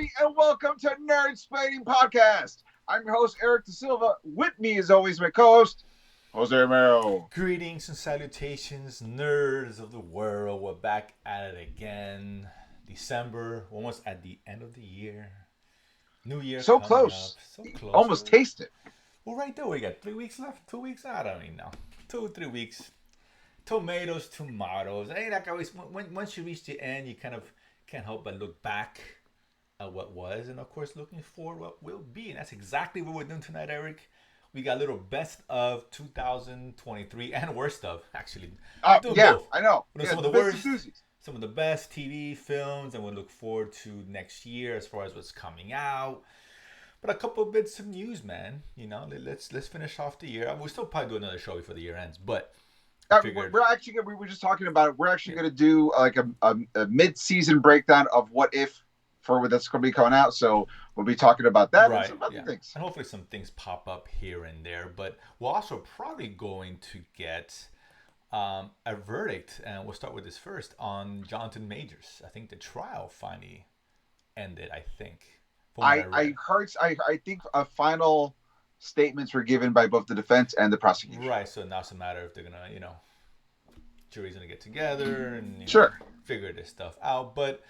everybody, and welcome to Nerdsplaining Podcast. I'm your host, Eric Da Silva. With me, as always, my co-host, Jose Romero. Greetings and salutations, nerds of the world. We're back at it again. December, almost at the end of the year. New Year So coming close. up. So close. Almost taste it. Well, right there, we got 3 weeks left. 2 weeks? I don't even know. 3 weeks. Tomatoes. Hey, like always, once you reach the end, you kind of can't help but look back at what was, and of course, looking forward what will be. And that's exactly what we're doing tonight, Eric. We got a little best of 2023 and worst of, actually. Yeah, both. I know. Some of the worst, some of the best TV films, and we'll look forward to next year as far as what's coming out. But a couple of bits of news, man. You know, let's finish off the year. We'll still probably do another show before the year ends, but we were just talking about it. We're actually going to do like a mid-season breakdown of What If for that's going to be coming out. So we'll be talking about that and some other things. And hopefully some things pop up here and there. But we're also probably going to get a verdict, and we'll start with this first, on Jonathan Majors. I think the trial finally ended, I think. I think a final statements were given by both the defense and the prosecution. Right, so now it's a matter if they're going to, jury's going to get together and figure this stuff out. But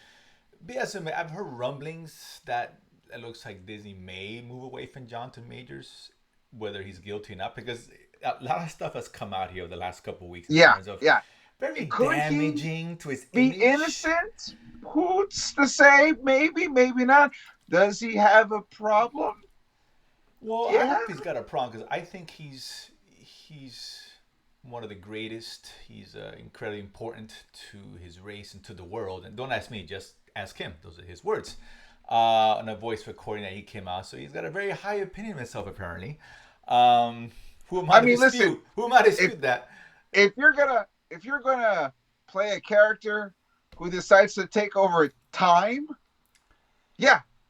yes, I've heard rumblings that it looks like Disney may move away from Jonathan Majors, whether he's guilty or not, because a lot of stuff has come out here over the last couple of weeks. Very damaging to his image. Be innocent? Who's to say? Maybe, maybe not. Does he have a problem? Well, I hope he's got a problem, because I think he's one of the greatest. He's incredibly important to his race and to the world. And don't ask me, just ask him. Those are his words. On a voice recording that he came out. So he's got a very high opinion of himself, apparently. Who am I to dispute that? If you're gonna play a character who decides to take over time,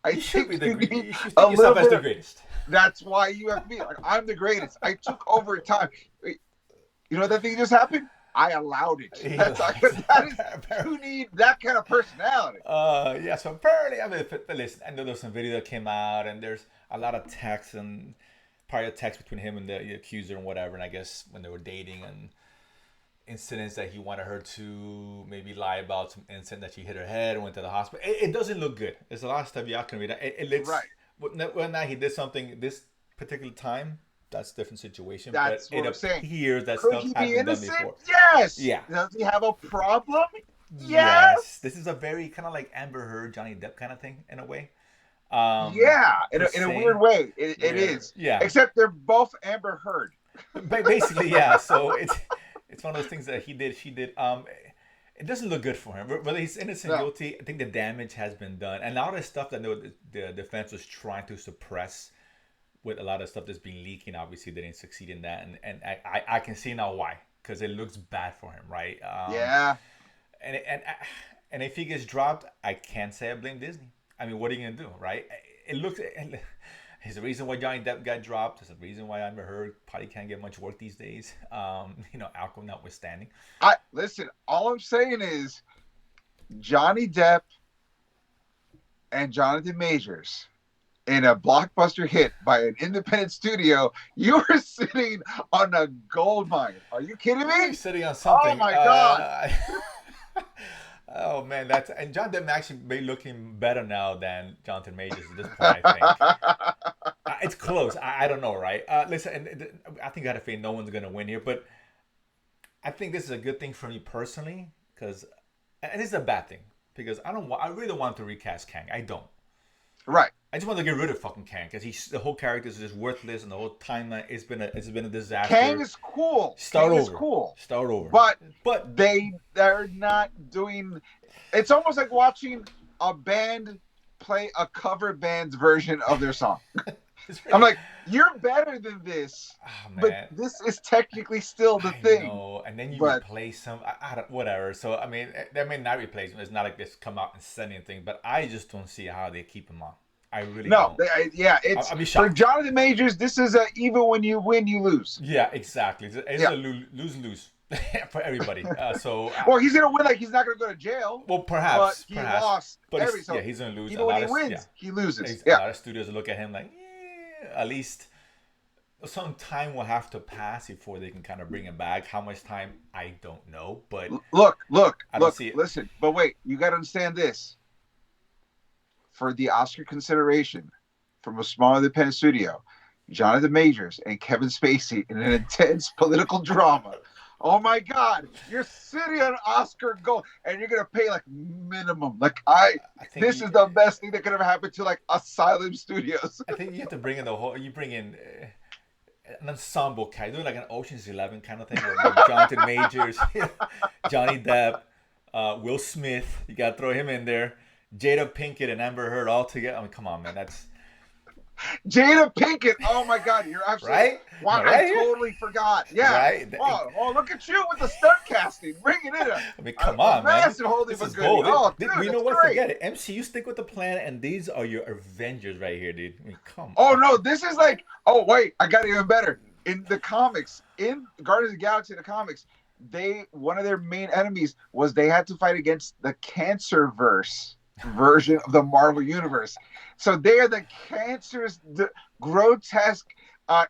I think you need a little bit. The greatest. That's why you have me. Like, I'm the greatest. I took over time. You know that thing just happened? I allowed it. You need that kind of personality. So apparently, listen, I know there's some video that came out, and there's a lot of text and prior text between him and the accuser and whatever. And I guess when they were dating, and incidents that he wanted her to maybe lie about, some incident that she hit her head and went to the hospital. It doesn't look good. There's a lot of stuff y'all can read. It looks right. Whether now he did something this particular time, that's a different situation. That's but what I'm saying. Here, that Could stuff he hasn't be been done innocent? before. Yes. Yeah. Does he have a problem? Yes. This is a very kind of like Amber Heard, Johnny Depp kind of thing in a way. In a weird way. It is. Yeah. Except they're both Amber Heard. Basically, yeah. So it's one of those things that he did, she did. It doesn't look good for him. Whether he's innocent or guilty, I think the damage has been done. And a lot of the stuff that the defense was trying to suppress, with a lot of stuff that's been leaking, obviously they didn't succeed in that. And I can see now why. Because it looks bad for him, right? And if he gets dropped, I can't say I blame Disney. I mean, what are you going to do, right? There's a reason why Johnny Depp got dropped. There's a reason why Amber Heard probably can't get much work these days. Alcohol notwithstanding. Listen, all I'm saying is Johnny Depp and Jonathan Majors in a blockbuster hit by an independent studio, you were sitting on a gold mine. Are you kidding me? You're sitting on something. Oh my God. Oh man, and John Depp actually be looking better now than Jonathan Majors at this point, I think. It's close. I don't know, right? Listen, and I think I had a feeling no one's gonna win here, but I think this is a good thing for me personally, and this is a bad thing because I really don't want to recast Kang. I don't. Right. I just want to get rid of fucking Kang because the whole character is just worthless, and the whole timeline it's been a disaster. Kang is cool. Start over. But they're not doing. It's almost like watching a band play a cover band's version of their song. I'm like, you're better than this, but this is technically still the thing. No, and then you replace them. I don't, whatever. So I mean, they may not replace them. It's not like this come out and said anything, but I just don't see how they keep them on. I really don't. It's for Jonathan Majors. This is even when you win, you lose. Yeah, exactly. It's a lose-lose. for everybody. Well, he's gonna win. Like he's not gonna go to jail, well, but perhaps, he perhaps, lost but every. yeah, So he's gonna lose a even when lot he of yeah. wins, he loses. A Yeah. lot of studios look at him like, at least some time will have to pass before they can kind of bring him back. How much time, I don't know, but I don't Look. see it. Listen, but wait, you got to understand this. For the Oscar consideration from a small independent studio, Jonathan Majors and Kevin Spacey in an intense political drama. Oh my God, you're sitting on Oscar gold and you're gonna pay like minimum. I think This you, is the best thing that could ever happen to like Asylum Studios. I think you have to bring in the whole. You bring in an ensemble cast, do like an Ocean's 11 kind of thing, where Jonathan Majors, Johnny Depp, Will Smith. You got to throw him in there. Jada Pinkett and Amber Heard all together. I mean, come on, man. That's Jada Pinkett. Oh my God, you're absolutely right. wow. Am I I right here? totally forgot. Yeah. Right. Oh, look at you with the stunt casting, bringing in I mean, come a on, man. massive holding This for is goodie. gold. Oh, dude, We know that's what? great. Forget it. MCU stick with the plan, and these are your Avengers right here, dude. I mean, come Oh on. no, this is like. Oh wait, I got it even better. In the comics, in Guardians of the Galaxy, the comics, one of their main enemies was they had to fight against the Cancer Verse version of the Marvel Universe. So they are the cancerous, grotesque,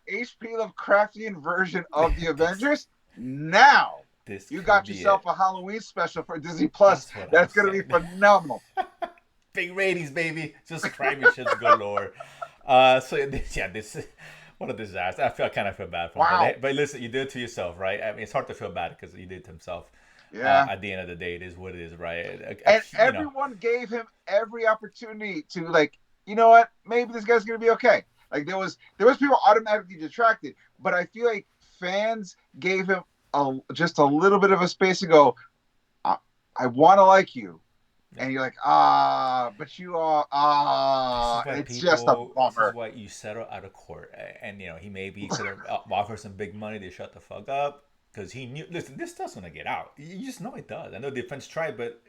H.P. Lovecraftian version of the Avengers. Now This you could got be yourself it. a Halloween special for Disney Plus. That's what That's I'm going to be saying. phenomenal. Big ratings, baby. Just crimey shits galore. So this is what a disaster. I kind of feel bad for him. Wow. But listen, you did it to yourself, right? I mean, it's hard to feel bad because he did it to himself. Yeah. At the end of the day, it is what it is, right? And You know, everyone gave him every opportunity to like, you know what? Maybe this guy's gonna be okay. Like there was people automatically detracted, but I feel like fans gave him just a little bit of a space to go. I want to like you, Yeah. and you're like, but you are it's just a This bummer. is why you settle out of court, and you know he maybe could have offered some big money to shut the fuck up because he knew. Listen, this stuff's gonna get out. You just know it does. I know the defense tried, but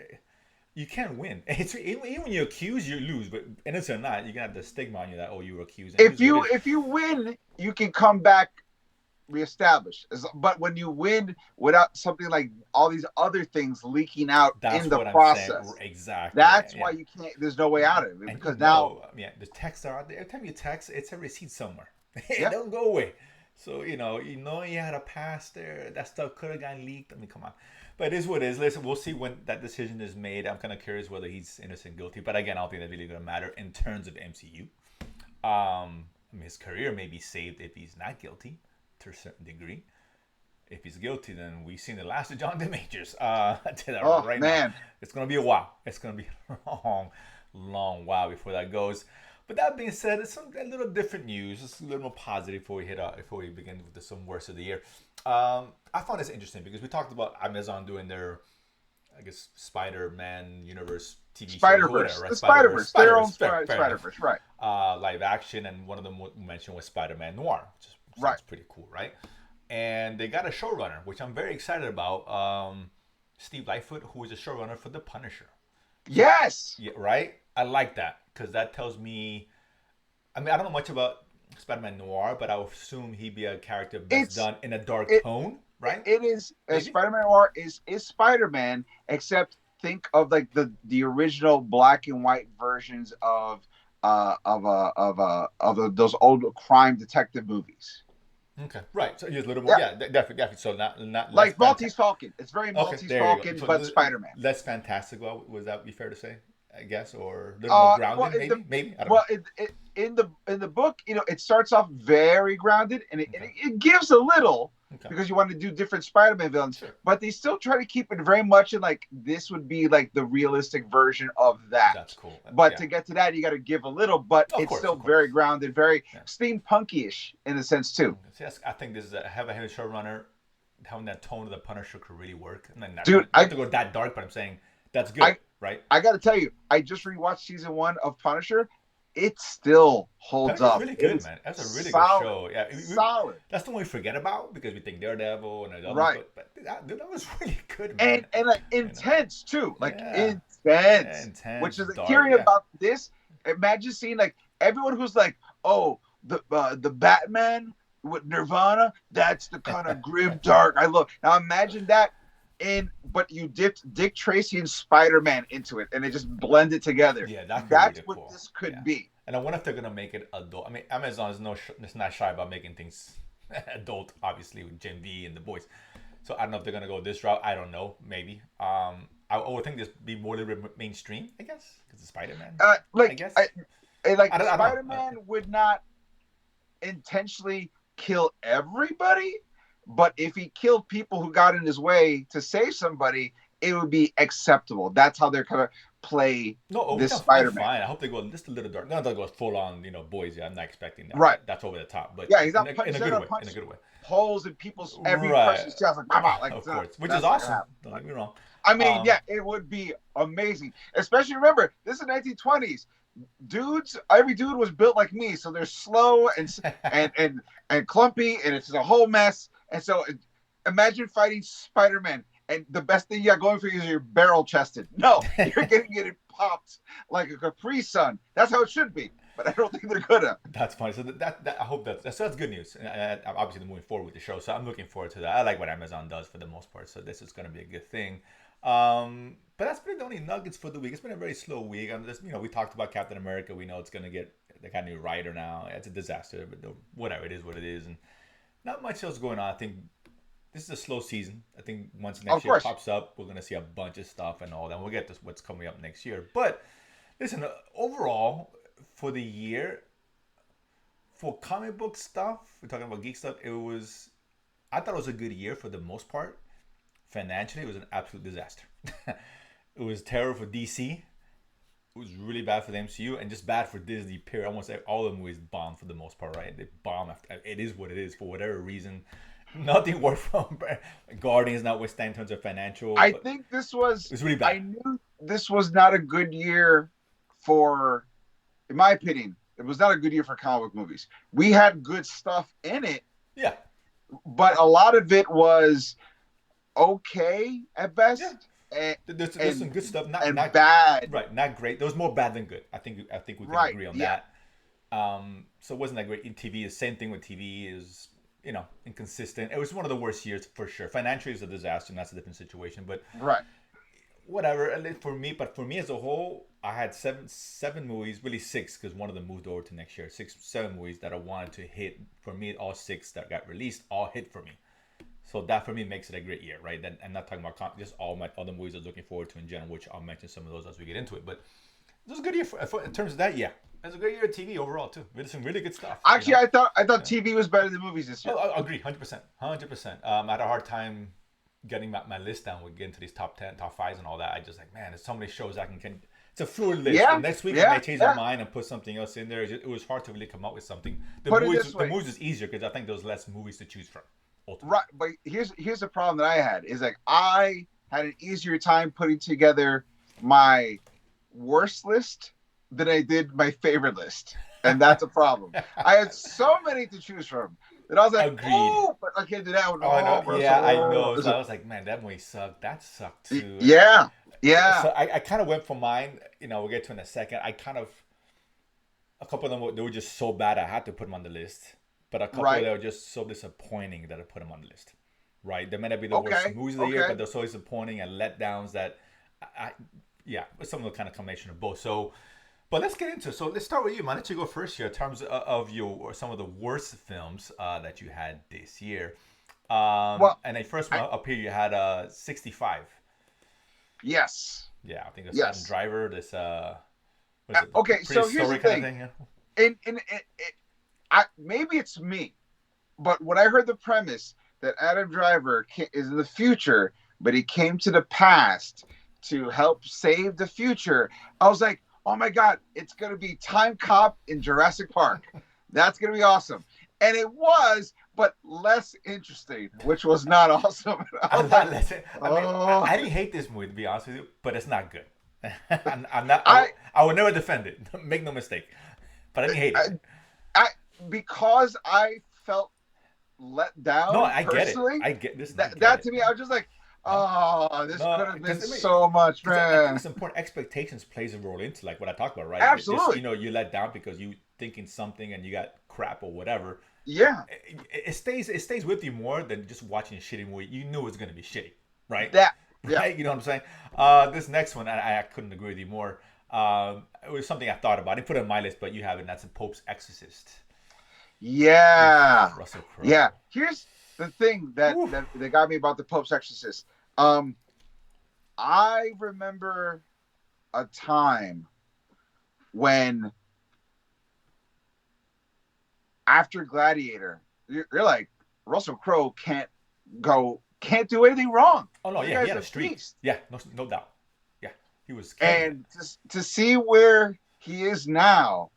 you can't win. It's even when you accuse, you lose. But innocent or not, you're gonna have the stigma on you that you're accusing. If you win, you can come back reestablished. But when you win without something like all these other things leaking out that's in the what process, I'm saying. Exactly. that's why you can't. There's no way out of it And because you now, know, yeah, the texts are out there. Every time you text, it's a receipt somewhere. yeah, It don't go away. So you know you had a past there. That stuff could have gotten leaked. I mean, come on. But it is what it is. Listen, we'll see when that decision is made. I'm kind of curious whether he's innocent, guilty. But again, I don't think that's really going to matter in terms of MCU. I mean, his career may be saved if he's not guilty to a certain degree. If he's guilty, then we've seen the last of Jonathan Majors. I tell that oh right man, now. It's going to be a while. It's going to be a long, long while before that goes. But that being said, it's a little different news. It's a little more positive before we begin with some worst of the year. I found this interesting because we talked about Amazon doing their, I guess, Spider-Man universe TV show. Spider-Verse, Right? the Spider-Verse, their own Spider-Verse, right? Live action, and one of them mentioned was Spider-Man Noir, which sounds Right. pretty cool, right? And they got a showrunner, which I'm very excited about. Steve Lightfoot, who is a showrunner for The Punisher. Yes. Yeah, right. I like that because that tells me. I mean, I don't know much about Spider-Man Noir, but I would assume he'd be a character best done in a dark tone, right? It is Maybe? Spider-Man Noir is Spider-Man, except think of like the original black and white versions of those old crime detective movies. Okay, right. So just a little more, yeah, definitely. So not like less Maltese Falcon. It's very Maltese Falcon, So but Spider-Man. less fantastical. Was that be fair to say? I guess, or a little more grounded, well, maybe. I don't know. In the book, you know, it starts off very grounded, and it gives a little because you want to do different Spider-Man villains, Sure. but they still try to keep it very much in like this would be like the realistic version of that. That's cool. But to get to that, you got to give a little, but it's still very grounded, very steampunky-ish in a sense too. See, I think this is have a showrunner having that tone of the Punisher could really work. And then Dude, I have to go that dark, but I'm saying that's good, right? I got to tell you, I just rewatched season 1 of Punisher. It still holds up. Really good, man. That's a really good show. Yeah, solid. That's the one we forget about because we think Daredevil and others. Right. But that was really good, man. And like intense too, like intense. Intense. Which is dark, hearing about this. Imagine seeing like everyone who's like, oh, the Batman with Nirvana, that's the kind of grim dark I love. Now imagine that but you dipped Dick Tracy and Spider-Man into it, and it just blended together. Yeah, that could be That's really what cool. this could Yeah. be. And I wonder if they're gonna make it adult. I mean, Amazon is it's not shy about making things adult, obviously with Gen V and the boys. So I don't know if they're gonna go this route. I don't know. Maybe. I would think this be more a little bit mainstream, I guess, because it's Spider Man. I Like guess. like I don't know. Spider-Man would not intentionally kill everybody, but if he killed people who got in his way to save somebody, it would be acceptable. That's how they're gonna play No, which this I'm Spider-Man. fine. I hope they go just a little dark. Not that goes full on, boys. Yeah, I'm not expecting that. Right. That's over the top, but Yeah, he's in not a, punching. in a They're good gonna way. In punch a good way. holes in people's every Right. person's chest, like blah, blah, like Of course, which that's is not awesome. gonna happen. Don't get me wrong. I mean, yeah, it would be amazing. Especially remember, this is 1920s. Dudes, every dude was built like me, so they're slow and clumpy, and it's just a whole mess. And so, imagine fighting Spider-Man, and the best thing you got going for you is you're barrel-chested. No, you're getting it popped like a Capri Sun. That's how it should be. But I don't think they're gonna. That's funny. So that I hope that's good news. And obviously moving forward with the show, so I'm looking forward to that. I like what Amazon does for the most part, so this is going to be a good thing. But that's been the only nuggets for the week. It's been a very slow week. I'm just, we talked about Captain America. We know it's going to get they got a new writer now. It's a disaster, but whatever, it is what it is, and not much else going on. I think this is a slow season. I think once next year pops up, we're going to see a bunch of stuff and all that. We'll get to what's coming up next year. But listen, overall for the year, for comic book stuff, we're talking about geek stuff. I thought it was a good year for the most part. Financially, it was an absolute disaster. It was terrible for DC. It was really bad for the MCU and just bad for Disney. Period. Almost all the movies bombed for the most part, right? They bomb after. It is what it is for whatever reason. Nothing worked from Guardians, notwithstanding in terms of financial. I think this was. It was really bad. I knew this was not a good year for, in my opinion, it was not a good year for comic book movies. We had good stuff in it. Yeah. But a lot of it was okay at best. Yeah. There's some good stuff, not bad. Right, not great. There was more bad than good. I think we can agree on that. So it wasn't that great. TV, the same thing with TV is inconsistent. It was one of the worst years for sure. Financially, it's a disaster, and that's a different situation. But whatever. For me as a whole, I had seven movies, really six, because one of them moved over to next year. 7 movies that I wanted to hit. For me, all 6 that got released all hit for me. So that for me makes it a great year, right? Then I'm not talking about just all my other movies I was looking forward to in general, which I'll mention some of those as we get into it. But it was a good year in terms of that. Yeah, it was a great year of TV overall too. We did some really good stuff. Actually, I thought TV was better than movies this year. Oh, I agree, 100%. I had a hard time getting my list down. We get into these top 10, top 5s, and all that. I just like, man, there's so many shows I can. It's a fluid list. Yeah, next week I may change my mind and put something else in there. It was hard to really come up with something. The movies is easier because I think there's less movies to choose from. Ultimately. Right, but here's the problem that I had is like I had an easier time putting together my worst list than I did my favorite list, and that's a problem. I had so many to choose from that I was like, agreed. Oh, but I can't do that one. I know. So I was like, man, that movie sucked. That sucked too. Yeah. So I kind of went for mine. We'll get to in a second. A couple of them they were just so bad I had to put them on the list. But a couple that were just so disappointing that I put them on the list. Right? They may not be the worst movies of the year, but they're so disappointing and letdowns that, it's some of the kind of combination of both. So, but let's get into it. So let's start with you, man. Let's you go first here in terms of some of the worst films that you had this year. And the first one up here, you had 65. Yes. Yeah, I think that's Adam Driver. This okay, so here's the thing. Maybe it's me, but when I heard the premise that Adam Driver is in the future, but he came to the past to help save the future, I was like, oh my God, it's going to be Time Cop in Jurassic Park. That's going to be awesome. And it was, but less interesting, which was not awesome. I didn't hate this movie, to be honest with you, but it's not good. I would never defend it. Make no mistake. But I didn't hate it. Because I felt let down. No, I personally, get it. I get this. That to me, I was just like, this could have been so much, man. I think it's important. Expectations plays a role into like what I talked about, right? Absolutely. Just, you let down because you thinking something and you got crap or whatever. Yeah, It stays with you more than just watching a shitty movie. You knew it was gonna be shitty, right? that. Yeah. Right? You know what I'm saying? This next one, I couldn't agree with you more. It was something I thought about. I didn't put it on my list, but you have it. And that's the Pope's Exorcist. Yeah. Oof, Russell Yeah. Crowe. Here's the thing that, Oof. that got me about the Pope's Exorcist. Um, I remember a time when after Gladiator, you're like, Russell Crowe can't do anything wrong. Oh no, The yeah, he guy's had a a streak. beast. Yeah, no doubt. Yeah, he was killing it. And to see where he is now,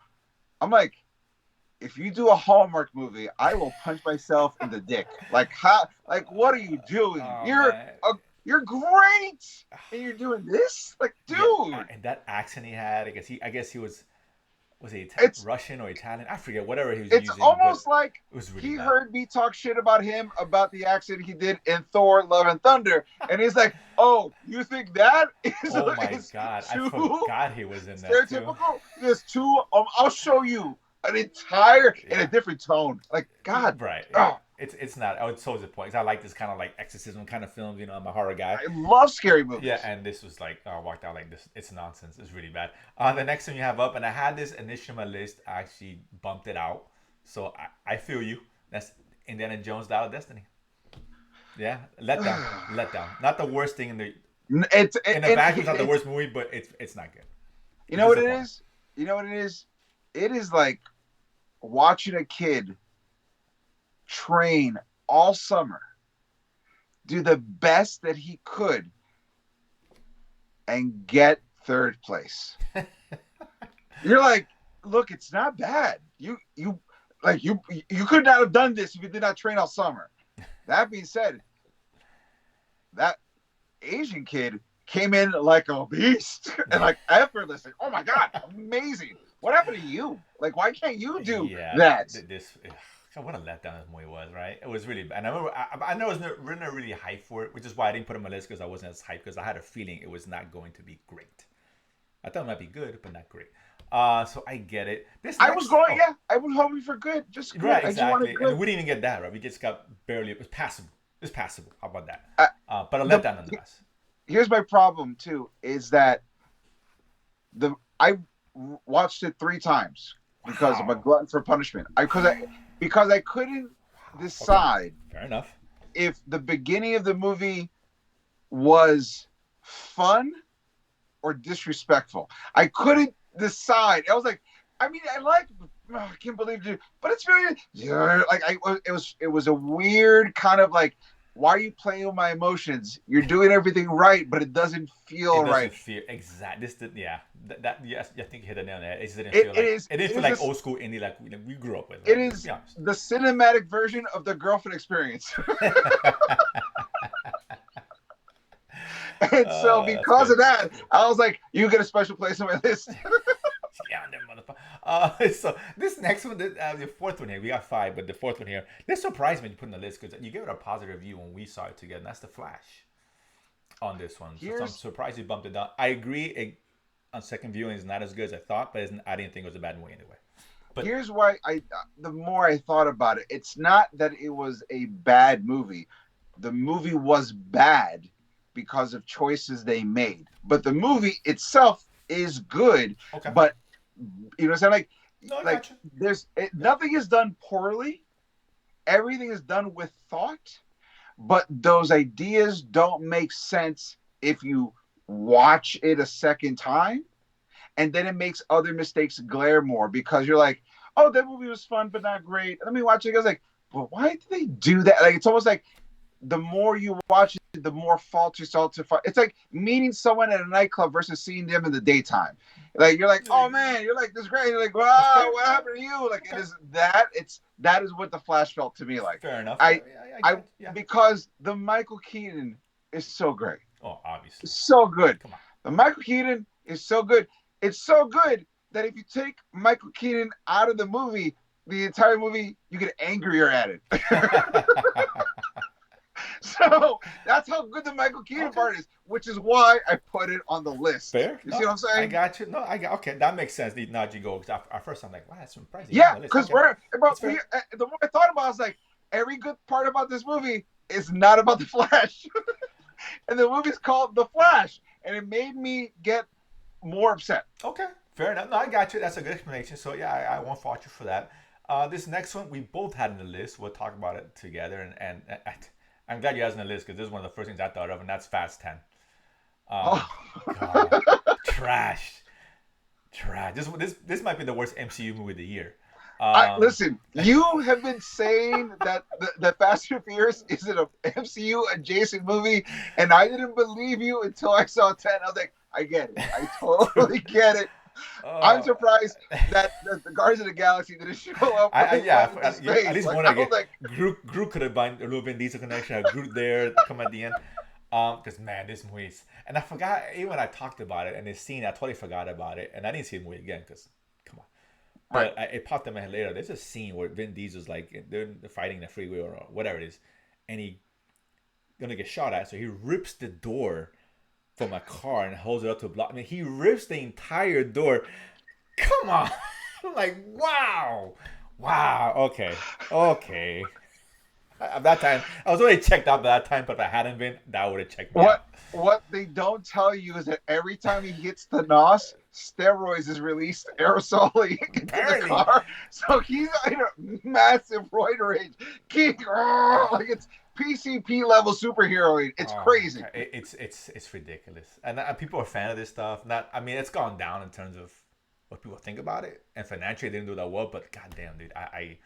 I'm like, if you do a Hallmark movie, I will punch myself in the dick. Like how? Like what are you doing? Oh man. You're great, and you're doing this. Like, Yeah, dude, and that accent he had, I guess he was he it's Russian or Italian? I forget whatever he was it's using, but almost like it was really he bad. heard me talk shit about him about the accent he did in Thor: Love and Thunder, and he's like, "Oh, you think that Oh my is god, I too forgot he was in that too. stereotypical? There's two. I'll show you an entire in a Yeah. different tone. Like, God, Right. Yeah. oh, It's not. Oh, it's so disappointing. 'Cause I like this kind of like exorcism kind of films. You know, I'm a horror guy. I love scary Yeah, movies. and this was like I walked out like this. It's nonsense. It's really bad. The next one you have up, and I had this initially on my list. I actually bumped it out. So I feel you. That's Indiana Jones: Dial of Destiny. Yeah, let down. Not the worst thing It's in a vacuum. It's not the it's worst movie, but it's not good. you It's know what it disappointing. is. You know what it is. It is like watching a kid train all summer, do the best that he could, and get third place. You're like, look, it's not bad. You could not have done this if you did not train all summer. That being said, that Asian kid came in like a beast and like effortlessly. Oh my god, amazing! What happened to you? Like, why can't you do Yeah, that? this. God, what a letdown this movie was, right? It was really bad. And I remember, I know I was not really hyped for it, which is why I didn't put it on my list because I wasn't as hyped because I had a feeling it was not going to be great. I thought it might be good, but not great. So I get it. This I was next, going, oh, yeah, I was hoping for good, just good. right, I just wanted exactly. And good. we didn't even get that right. We just got barely. It was passable. It's passable. How about that? Uh, But a the letdown nonetheless. Here's my problem too is that the I watched it 3 times because I'm a Wow. glutton for punishment. Because I couldn't Okay. decide Fair enough. if the beginning of the movie was fun or disrespectful. I couldn't decide. I was like, I mean, I can't believe it, but it's very, yeah, like it was a weird kind of like, why are you playing with my emotions? You're doing everything right, but it doesn't It feel right. doesn't feel exact. This did, yeah. That yes, I think you hit the nail on the head. It just didn't It, feel it like is it didn't it feel is like this old school indie like we grew up with, it right? Let's is be honest. the cinematic version of the girlfriend experience. And so That's because good. of that, I was like, you get a special place on my list. Yeah, them motherfucker. So this next one, the fourth one here, we got five, but the fourth one here, this surprised me to put in the list because you gave it a positive review when we saw it together. And that's the Flash on this one. So I'm Here's surprised you bumped it down. I agree. On second viewing, it's not as good as I thought, but I didn't think it was a bad movie anyway. But here's why the more I thought about it, it's not that it was a bad movie. The movie was bad because of choices they made. But the movie itself is good, okay, but you know what I'm saying? no, I Like got you. Yeah, nothing is done poorly. Everything is done with thought, but those ideas don't make sense if you watch it a second time, and then it makes other mistakes glare more because you're like, oh, that movie was fun but not great. Let me watch it. I was like, well, why did they do that? Like, it's almost like the more you watch it, the more fault you start to find. It's like meeting someone at a nightclub versus seeing them in the daytime. Like, you're like, oh man, you're like, this is great. You're like, that's wow, fair. what Yeah, happened to you? Like, it okay, is that is what the Flash felt to me like. fair enough. Yeah, I yeah, I I get it. Yeah. because the Michael Keaton is so great, Oh, obviously. so good. Come on. The Michael Keaton is so good. It's so good that if you take Michael Keaton out of the movie, the entire movie, you get angrier at it. So that's how good the Michael Keaton Okay. part is, which is why I put it on the list. Fair. You see No, what I'm I saying? got you. No, I got okay. That makes sense. The Najee go. 'Cause at first I'm like, wow, that's surprising. He's on Yeah, the list. because Okay, we're that's but we fair. the more I thought about it, I was like, every good part about this movie is not about the Flash. And the movie's called The Flash. And it made me get more upset. Okay, fair enough. No, I got you. That's a good explanation. So yeah, I won't fault you for that. This next one we both had in the list. We'll talk about it together, and I'm glad you had it in the list because this is one of the first things I thought of, and that's Fast 10. Oh. God, trash, trash. This might be the worst MCU movie of the year. Um, Listen, you have been saying that the Fast and Furious is an MCU adjacent movie, and I didn't believe you until I saw 10. I was like, I get it. I totally get it. I'm uh, surprised that the Guardians of the Galaxy didn't show up I when he yeah, went into yeah, at space. least Like, one I I was get. like, Groot could have been a little bit decent connection. A Groot there come at the end. Because man, this movie's and I forgot even when I talked about it and this scene, I totally forgot about it, and I didn't see the movie again because come on. right. But it popped in my head later. There's a scene where Vin Diesel's like they're fighting in the freeway or whatever it is, and he gonna get shot at, so he rips the door from a car and holds it up to block. I mean, he rips the entire door. Come on, I'm like, wow, wow, okay. At that time, I was already checked out by that time, but if I hadn't been, that would have checked me What out. what they don't tell you is that every time he hits the nos, steroids is released aerosolly into the Apparently, car. So he's in a massive roid rage. Like it's PCP level superheroing. It's oh my crazy. god, it's ridiculous, and people are fan of this stuff. Not, I mean, it's gone down in terms of what people think about it, and financially, they didn't do that well. But goddamn, dude, I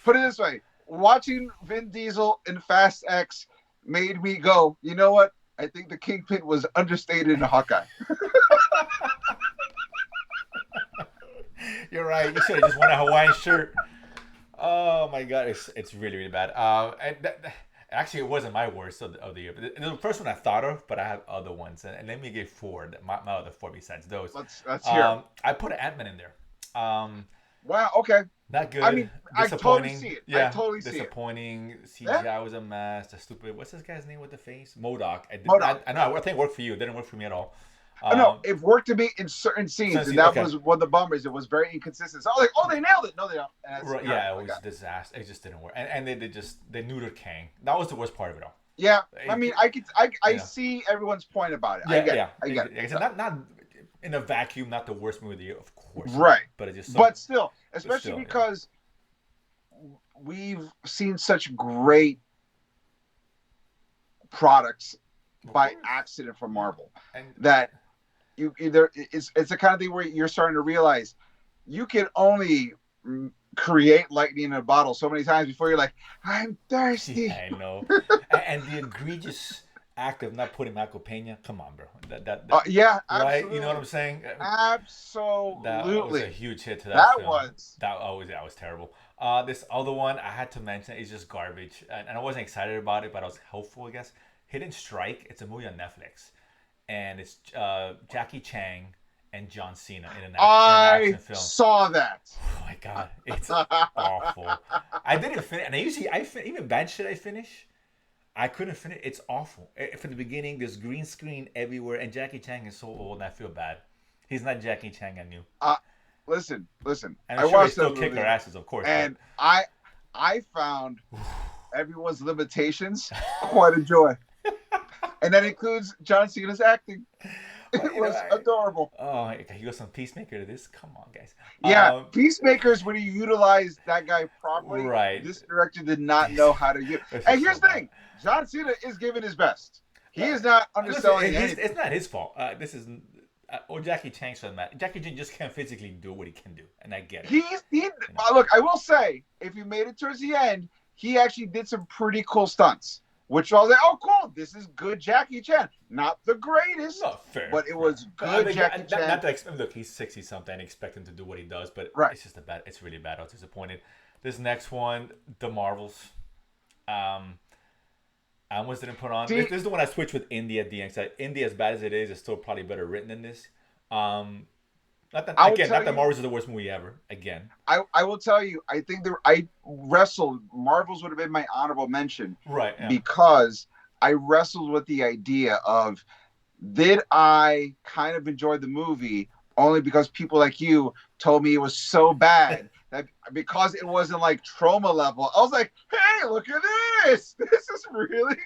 Put it this way: watching Vin Diesel in Fast X made me go, you know what? I think the Kingpin was understated in Hawkeye. you're right. You should have just worn a Hawaiian shirt. Oh my god, it's really really bad. Actually, it wasn't my worst of the year. But the first one I thought of, but I have other ones, and let me give four. My other four besides those. Let's hear 'em. I put Ant-Man in there. Wow. Okay. Not I good. mean, I totally Disappointing. see it. I Yeah, totally see it. disappointing. Yeah. CGI was a mess. The stupid. What's this guy's name with the face? Modoc. Modok. I know. I think it worked for you. It didn't work for me at all. No, Um, it worked to me in certain scenes, and that okay. was one of the bummers. It was very inconsistent. So I was like, "Oh, they nailed it." No, they don't. And that's Right, all right. yeah, it I was got a disaster. It just didn't work, and they neutered Kang. That was the worst part of it all. Yeah, I It, mean, I you know, see everyone's point about it. I yeah, get it. yeah. I get Like I it. said, not in a vacuum, not the worst movie of the year, of course not. Right, But it just so, but still, but especially still, yeah. because we've seen such great products Of by course. accident from Marvel And that you either it's the kind of thing where you're starting to realize you can only create lightning in a bottle so many times before you're like, I'm yeah, thirsty. I know. And the egregious act of not putting Michael Pena. Come on, bro. That Yeah, right? You know what absolutely. I'm saying? That was a Absolutely. huge hit to that That film. was. That was terrible. This other one I had to mention is just garbage, and I wasn't excited about it, but I was hopeful, I guess. Hidden Strike. It's a movie on Netflix, and it's Jackie Chan and John Cena in an I action film. saw that. Oh my god, it's awful. I didn't finish, and I usually even bad shit I finish. I couldn't finish. It's awful. From the beginning, there's green screen everywhere, and Jackie Chan is so old, and I feel bad. He's not Jackie Chan I knew. uh, listen. And I I'm sure they watched still that kick our movie, asses, of course, but and I found everyone's limitations quite a joy, and that includes John Cena's acting. well, It was adorable. oh, he got some Peacemaker to this. Come on, guys. Yeah, Peacemakers, when you utilize that guy properly, Right. this director did not know how to use. This And is here's so the bad. thing: John Cena is giving his best. He is not Listen, underselling anything. it's not his fault. This is or Jackie Chan's for the matter. Jackie Chan just can't physically do what he can do, and I get it. Look. I will say, if you made it towards the end, he actually did some pretty cool stunts. Which I was like, oh, cool. This is good Jackie Chan. Not the greatest, No, fair. but it was I good mean, Jackie not, Chan. not to expect. Look, he's 60 something. I expect him to do what he does, but Right. it's just it's really bad. I was disappointed. This next one, The Marvels. I almost didn't put on. See, This is the one I switched with India at the end. 'Cause India, as bad as it is still probably better written than this. Not that I will again. tell Not that you. Marvel's is the worst movie ever. Again. I will tell you. I think I wrestled. Marvels would have been my honorable mention Right. Yeah. because I wrestled with the idea of, did I kind of enjoy the movie only because people like you told me it was so bad that because it wasn't like trauma level, I was like, hey, look at this. This is really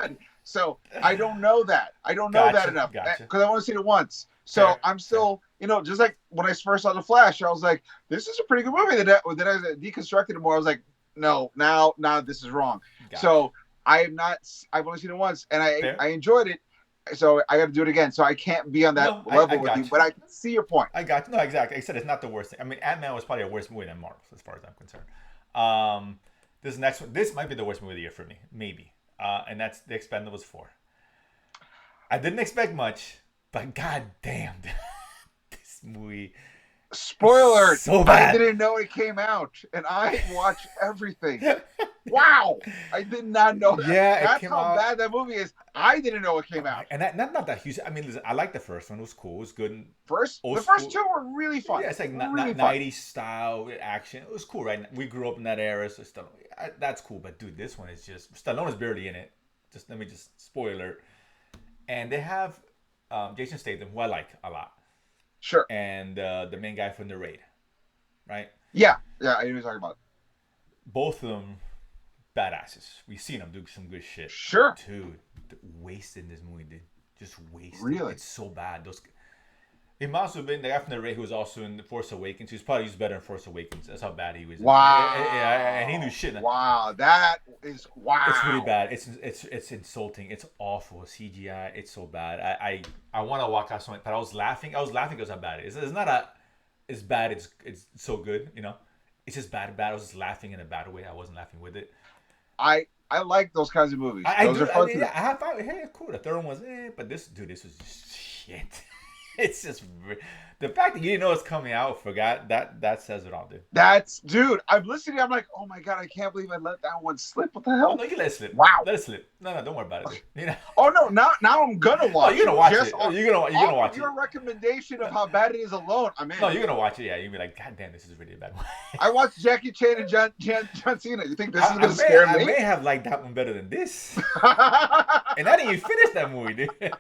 good. So I don't know that. I don't know that Gotcha. enough Gotcha. because I want to see it once. So Fair. I'm Fair. still, just like when I first saw The Flash, I was like, this is a pretty good movie. That I deconstructed it more. I was like, no, now this is wrong. Gotcha. So I have not. I've only seen it once, and Fair. I enjoyed it, so I got to do it again. So I can't be on that No, I level with you, got you. but I can see your point. I got you. No, exactly. I said it's not the worst thing. I mean, Ant-Man was probably a worse movie than Marvel, as far as I'm concerned. This next one, this might be the worst movie of the year for me, maybe. And that's The Expendables 4. I didn't expect much, but god damn, this movie Spoiler: so I bad. didn't know it came out, and I watched everything. Wow, I did not know that. Yeah, it That's came how out. bad that movie is. I didn't know it Oh came my, out. and that not that huge. I mean, listen, I like the first one. It was cool. It was good. And The old first school. two were really fun. Yeah, it's like Really fun. 90s style action. It was cool, right? We grew up in that era, so that's cool. But dude, this one is just Stallone is barely in it. Just let me just spoiler. And they have Jason Statham, who I like a lot, Sure. and the main guy from the Raid, right? Yeah. Yeah. I know what you're talking about. Both of them badasses. We've seen them do some good shit. Sure. Dude, wasted in this movie, dude. Just wasted. Really? It's so bad. Those. He must have been the guy from the Ray who was also in The Force Awakens. He's probably used better in Force Awakens. That's how bad he was. Wow. And he knew shit. Wow. That is wow. It's really bad. It's insulting. It's awful. CGI. It's so bad. I want to walk out something, but I was laughing. I was laughing because how bad it is. It's not a. It's bad. It's so good. You know. It's just bad. Bad. I was just laughing in a bad way. I wasn't laughing with it. I like those kinds of movies. I Those do. are fun. Yeah, I have thought, hey, cool. The third one was, but this was just shit. It's just the fact that you didn't know it's coming out, forgot that says it all, dude. Dude. I'm listening. I'm like, oh my god, I can't believe I let that one slip. What the Oh hell? no, you let it slip. Wow. Let it slip. No, don't worry about it, dude. You know. Oh no, now I'm gonna watch. Oh, you're gonna watch Just it. on- You're gonna watch your it. recommendation of how bad it is alone, I'm in. No, you're gonna watch it. Yeah, you'll be like, God damn, this is really a bad one. I watched Jackie Chan and John Cena. You think this is I gonna scare I me? may have liked that one better than this, and I didn't even finish that movie, dude.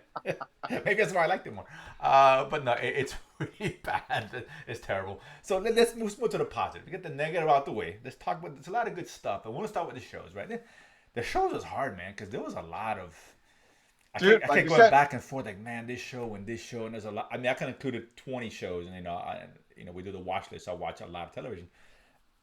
Maybe that's why I liked it more. But no, it's really bad. It's terrible. So let's move to the positive. We get the negative out the way. Let's talk about. There's a lot of good stuff, but we want to start with the shows, right? The shows was hard, man, because there was a lot of. Dude, I like kept you going said- back and forth, like man, this show, and there's a lot. I mean, I can included 20 shows, and we do the watch list. So I watch a lot of television.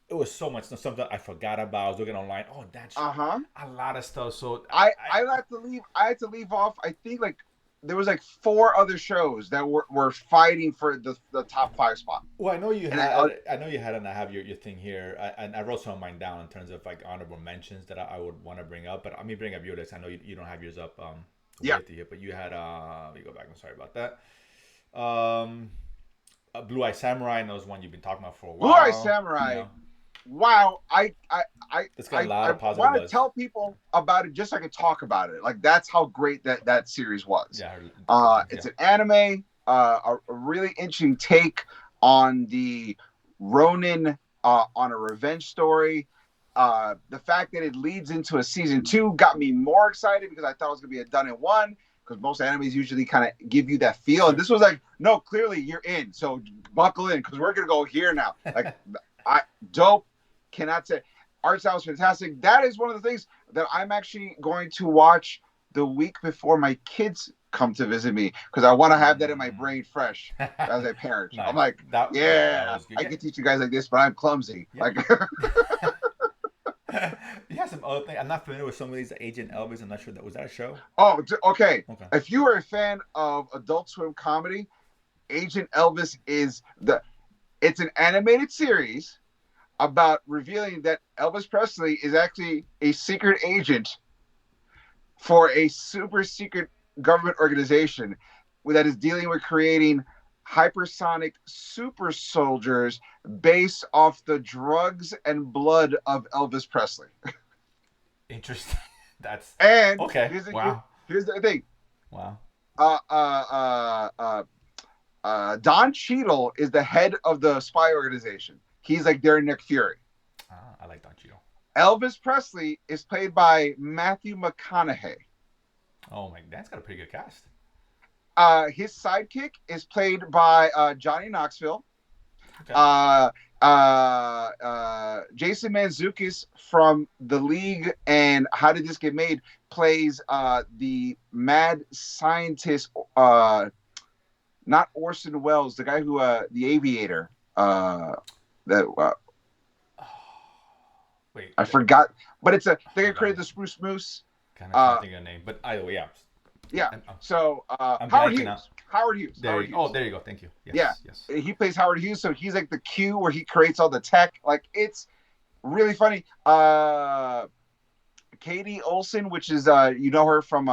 It was so much. Something I forgot about. I was looking online. Oh, that's a lot of stuff. So I had to leave. I had to leave off. I think like there was like 4 other shows that were fighting for the top 5 spot. Well, I know you And had. I know you had, and I have your thing here. And I wrote some of mine down in terms of like honorable mentions that I would want to bring up. But let me bring up your list. I know you don't have yours up. Yeah. With you, but you had. Let me go back. I'm sorry about that. Blue Eye Samurai. I know is one you've been talking about for a while. Blue Eye Samurai. You know? Wow, It's got a lot of positive want to buzz. tell people about it just so I can talk about it. Like that's how great that series was. Yeah. It's an anime, a really interesting take on the Ronin on a revenge story. The fact that it leads into a season 2 got me more excited because I thought it was gonna be a done in one. Because most animes usually kind of give you that feel, and this was like, no, clearly you're in. So buckle in because we're gonna go here now. Like, dope. Cannot say. Art style is fantastic. That is one of the things that I'm actually going to watch the week before my kids come to visit me because I want to have that in my brain fresh as a parent. Nice. I'm like, that was good. I can teach you guys like this, but I'm clumsy. Yeah. Like, You have some other thing. I'm not familiar with some of these. Agent Elvis. I'm not sure was that a show. oh, okay. Okay. If you are a fan of Adult Swim comedy, Agent Elvis is it's an animated series about revealing that Elvis Presley is actually a secret agent for a super secret government organization that is dealing with creating hypersonic super soldiers based off the drugs and blood of Elvis Presley. Interesting. That's And okay. Here's Wow. the thing. Wow. Don Cheadle is the head of the spy organization. He's like their Nick Fury. I like Don Cheadle. Elvis Presley is played by Matthew McConaughey. Oh my, that's got a pretty good cast. His sidekick is played by Johnny Knoxville. Okay. Jason Mantzoukas from The League and How Did This Get Made plays the mad scientist, not Orson Welles, the guy who, the aviator. That Wait. I forgot, but it's a the guy who created the Spruce Moose. Kind of trying to think of the name, but either way, yeah. Yeah. So I'm Howard blanking Hughes. out. Howard Hughes. There Howard you, Hughes. oh, there you go. Thank you. Yes, Yeah. Yes. He plays Howard Hughes, so he's like the Q where he creates all the tech. Like it's really funny. Katie Olsen, which is you know her from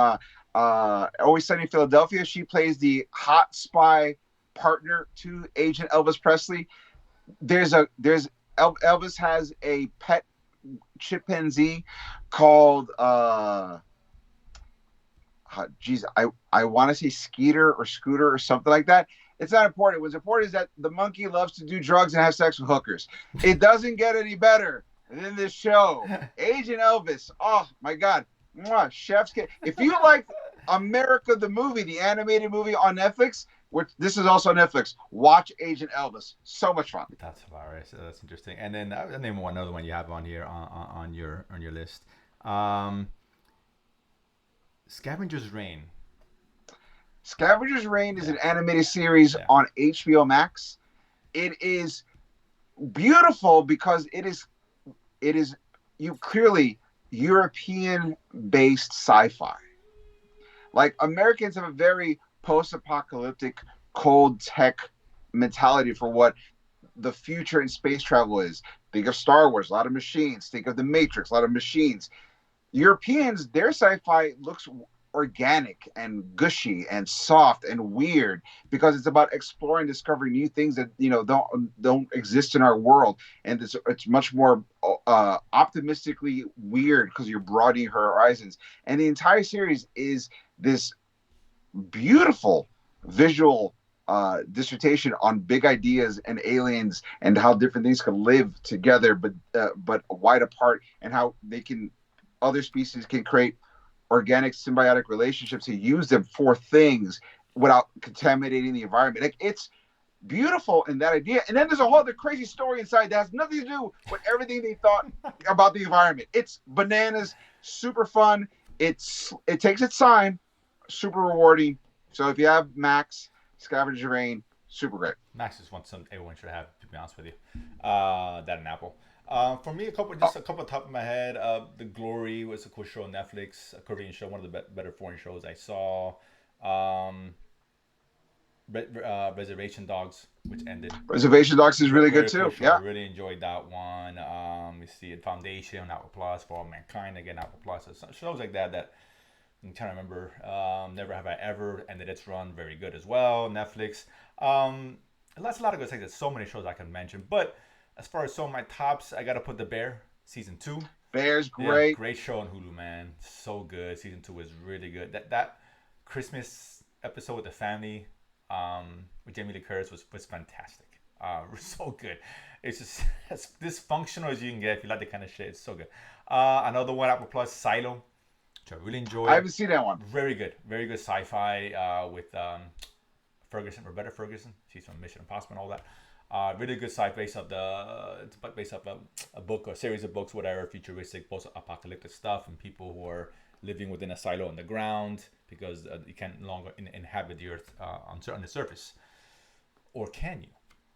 Always Sunny in Philadelphia. She plays the hot spy partner to Agent Elvis Presley. Elvis has a pet chimpanzee called I want to say Skeeter or Scooter or something like that. It's not important. What's important is that the monkey loves to do drugs and have sex with hookers. It doesn't get any better than this show. Agent Elvis. Oh my God. Mwah, chef's kiss. If you like America the movie, the animated movie on Netflix, which this is also on Netflix, watch Agent Elvis. So much fun. That's hilarious. That's interesting. And then I'll name another one you have on here on your list. Scavenger's Reign. Scavenger's Reign is an animated series on HBO Max. It is beautiful because it is you clearly European based sci-fi. Like Americans have a very post-apocalyptic cold tech mentality for what the future in space travel is. Think of Star Wars, a lot of machines. Think of The Matrix, a lot of machines. Europeans, their sci-fi looks organic and gushy and soft and weird because it's about exploring, discovering new things that don't exist in our world, and it's much more optimistically weird because you're broadening her horizons. And the entire series is this beautiful visual dissertation on big ideas and aliens and how different things can live together, but wide apart, and how other species can create organic symbiotic relationships to use them for things without contaminating the environment. Like it's beautiful in that idea. And then there's a whole other crazy story inside that has nothing to do with everything they thought about the environment. It's bananas, super fun. It takes its time, super rewarding. So if you have Max, Scavenger Rain, super great. Max is one everyone should have, to be honest with you. That and Apple. For me, a couple top of my head. The Glory was a cool show on Netflix, a Korean show, one of the better foreign shows I saw. Reservation Dogs, which ended. Reservation Dogs is really good too. Cool yeah, I really enjoyed that one. We see it Foundation, Apple Plus, For All Mankind, again Apple Plus. So shows like that I'm trying to remember. Never Have I Ever ended its run, very good as well. Netflix. That's a lot of good things. There's so many shows I can mention, but as far as some of my tops, I gotta put The Bear season 2. Bear's great. Yeah, great show on Hulu, man. So good. Season 2 was really good. That Christmas episode with the family, with Jamie Lee Curtis was fantastic. So good. It's just as dysfunctional as you can get if you like the kind of shit. It's so good. Another one, Apple Plus, Silo, which I really enjoyed. I haven't seen that one. Very good sci-fi with Rebecca Ferguson. She's from Mission Impossible and all that. Really good sci based off a book or series of books, whatever, futuristic, post-apocalyptic stuff, and people who are living within a silo on the ground because you can't longer inhabit the earth on the surface, or can you?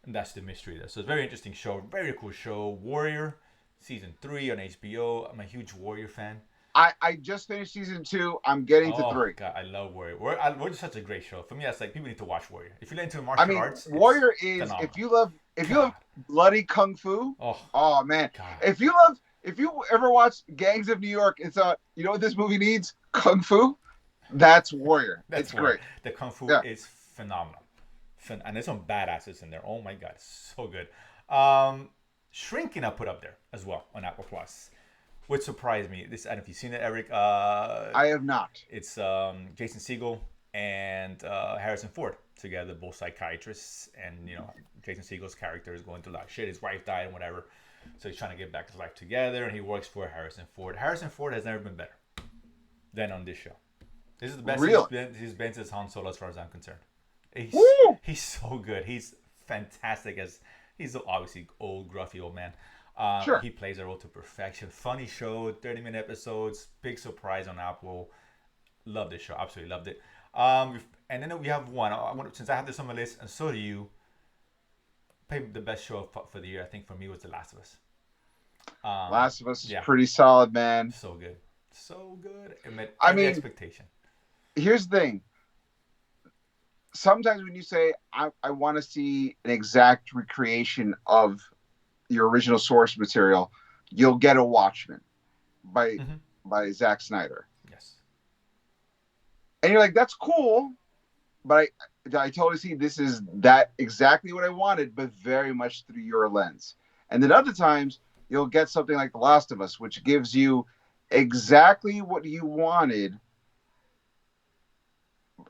And that's the mystery there. So it's a very interesting show, very cool show. Warrior season 3 on HBO. I'm a huge Warrior fan. I just finished season 2. I'm getting to 3. God, I love Warrior. Warrior is such a great show. For me, that's like people need to watch Warrior. If you're into martial arts, Warrior is phenomenal. If you love bloody kung fu. Oh man. God. If you ever watch Gangs of New York, it's you know what this movie needs? Kung fu. That's Warrior. It's great. The kung fu is phenomenal. And there's some badasses in there. Oh my God, it's so good. Shrinking I put up there as well on Apple Plus. Which surprised me. I don't know if you've seen it, Eric. I have not. It's Jason Segel, and Harrison Ford together, both psychiatrists, and Jason Segel's character is going through like shit. His wife died and whatever, so he's trying to get back his life together, and he works for Harrison Ford. Harrison Ford has never been better than on this show. This is the best Really? he's been since Han Solo, as far as I'm concerned. Woo! He's so good. He's fantastic as he's obviously old, gruffy old man. Sure. He plays a role to perfection. Funny show, 30-minute episodes, big surprise on Apple. Love this show, absolutely loved it. And then we have one. Since I have this on my list, and so do you. Probably the best show for the year, I think, for me was The Last of Us. Last of Us is Yeah, pretty solid, man. so good, so good. It met I every mean, expectation. here's the thing. Sometimes when you say, I want to see an exact recreation of your original source material, you'll get a Watchmen by Hmm. by Zack Snyder. Yes. And you're like, that's cool, but I totally see this is that exactly what I wanted, but very much through your lens. And then other times you'll get something like The Last of Us, which gives you exactly what you wanted,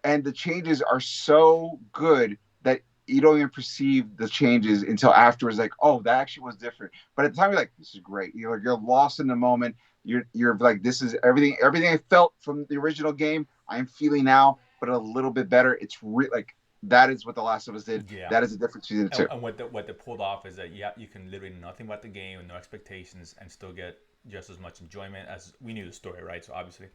and the changes are so good that you don't even perceive the changes until afterwards. Like, oh, that actually was different. But at the time, you're like, this is great. You're lost in the moment. You're like, this is everything I felt from the original game. I'm feeling now, but a little bit better. It's like that is what The Last of Us did. Yeah. That is the difference between the two. And what they pulled off is that you can literally know nothing about the game and no expectations and still get just as much enjoyment as we knew the story, right? So obviously,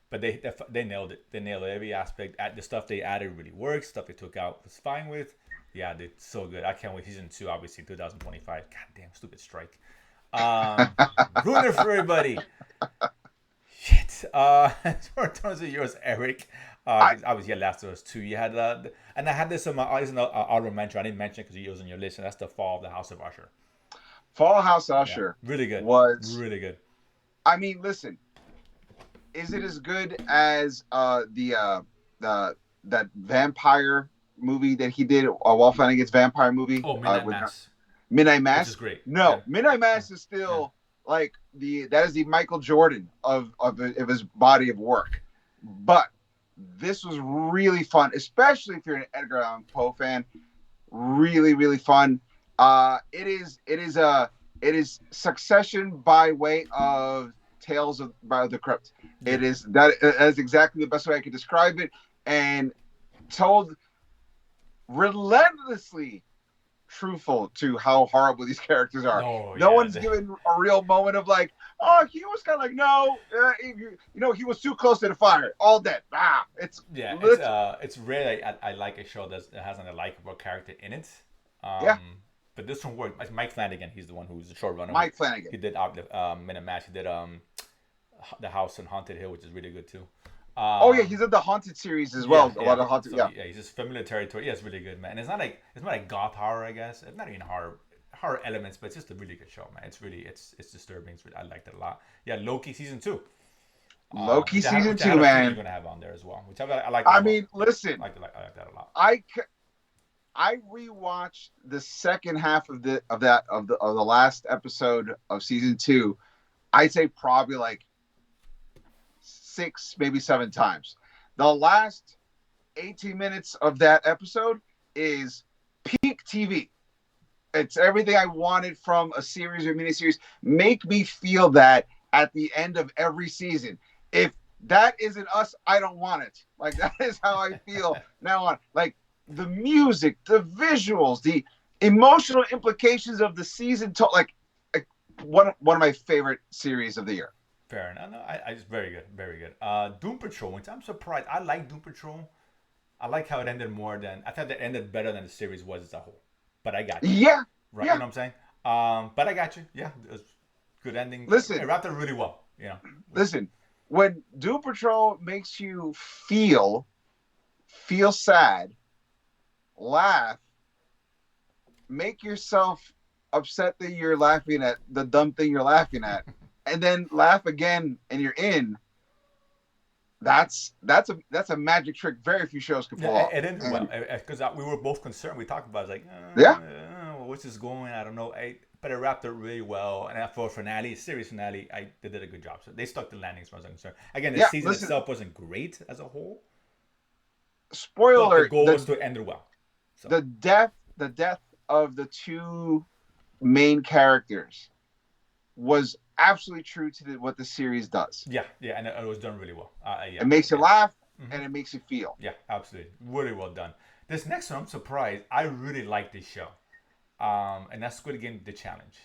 but they nailed it. They nailed every aspect. The stuff they added really works. Stuff they took out was fine with. Yeah, they so good. I can't wait. Season 2, obviously 2025. God damn, stupid strike. Ruined it for everybody. Shit. In terms of yours, Eric, obviously you had Last of Us 2. You had and I had this on my honorable mention. I didn't mention it because you was on your list, and that's The Fall of the House of Usher. Fall House Yeah, Usher really good, was. really good. I mean, listen, is it as good as the that vampire movie that he did, Walt Flanagan's vampire movie Oh, Midnight with Mass, Midnight which is Mass? great. Yeah, No, Midnight yeah, Mass is yeah. still like that is the Michael Jordan of his body of work. But this was really fun, especially if you're an Edgar Allan Poe fan. Really, really fun. It is Succession by way of Tales of by the Crypt. Yeah. It is that is exactly the best way I could describe it, and told relentlessly truthful to how horrible these characters are. Oh No yeah. one's given a real moment of like, oh, he was kind of like, no, he was too close to the fire, all dead. It's Yeah, lit. it's rare that I like a show that has a likable character in it. Yeah, But this one worked. Like Mike Flanagan, he's the one who's the showrunner. Mike Flanagan. He did Minute Match. He did the House on Haunted Hill, which is really good too. Oh yeah, he's in the Haunted series as Yeah, well. A yeah. lot of Haunted. So Yeah, yeah, he's just familiar territory. Yeah, it's really good, man. And it's not like goth horror, I guess. It's not even horror elements, but it's just a really good show, man. It's disturbing. I liked it a lot. Yeah, Loki season 2. Loki season Which I had two, a feeling you're man. gonna have on there as well, which I like I as well. mean, listen, I like that a lot. I rewatched the second half of the last episode of season two. I'd say probably like 6, maybe 7 times. The last 18 minutes of that episode is peak TV. It's everything I wanted from a series or miniseries. Make me feel that at the end of every season. If that isn't us, I don't want it. Like that is how I feel now on. Like the music, the visuals, the emotional implications of the season. Like one of my favorite series of the year. Fair enough. No, I just very good, very good. Doom Patrol. Which I'm surprised. I like Doom Patrol. I like how it ended more than I thought. It ended better than the series was as a whole. But I got you, Yeah, right? You yeah. know what I'm saying? But I got you. Yeah, it was good ending. It Listen, wrapped it really well. listen. When Doom Patrol makes you feel sad, laugh, make yourself upset that you're laughing at the dumb thing you're laughing at, and then laugh again and you're in. That's a magic trick very few shows can pull Yeah, off. it ended well And because we were both concerned. We talked about it, like, yeah, what's this going? I don't know. But it wrapped it really well. And for a finale, series finale, they did a good job. So they stuck the landing as far as I'm concerned. Again, the yeah. season Listen, itself wasn't great as a whole. But the spoiler, goal was to end it well. So the death of the two main characters was absolutely true to what the series does. yeah, yeah, and it was done really well. It Yeah, makes you yeah. laugh Hmm. and it makes you feel. Yeah, absolutely, really well done. This next one, I'm surprised. I really like this show, and that's Squid Game: The Challenge.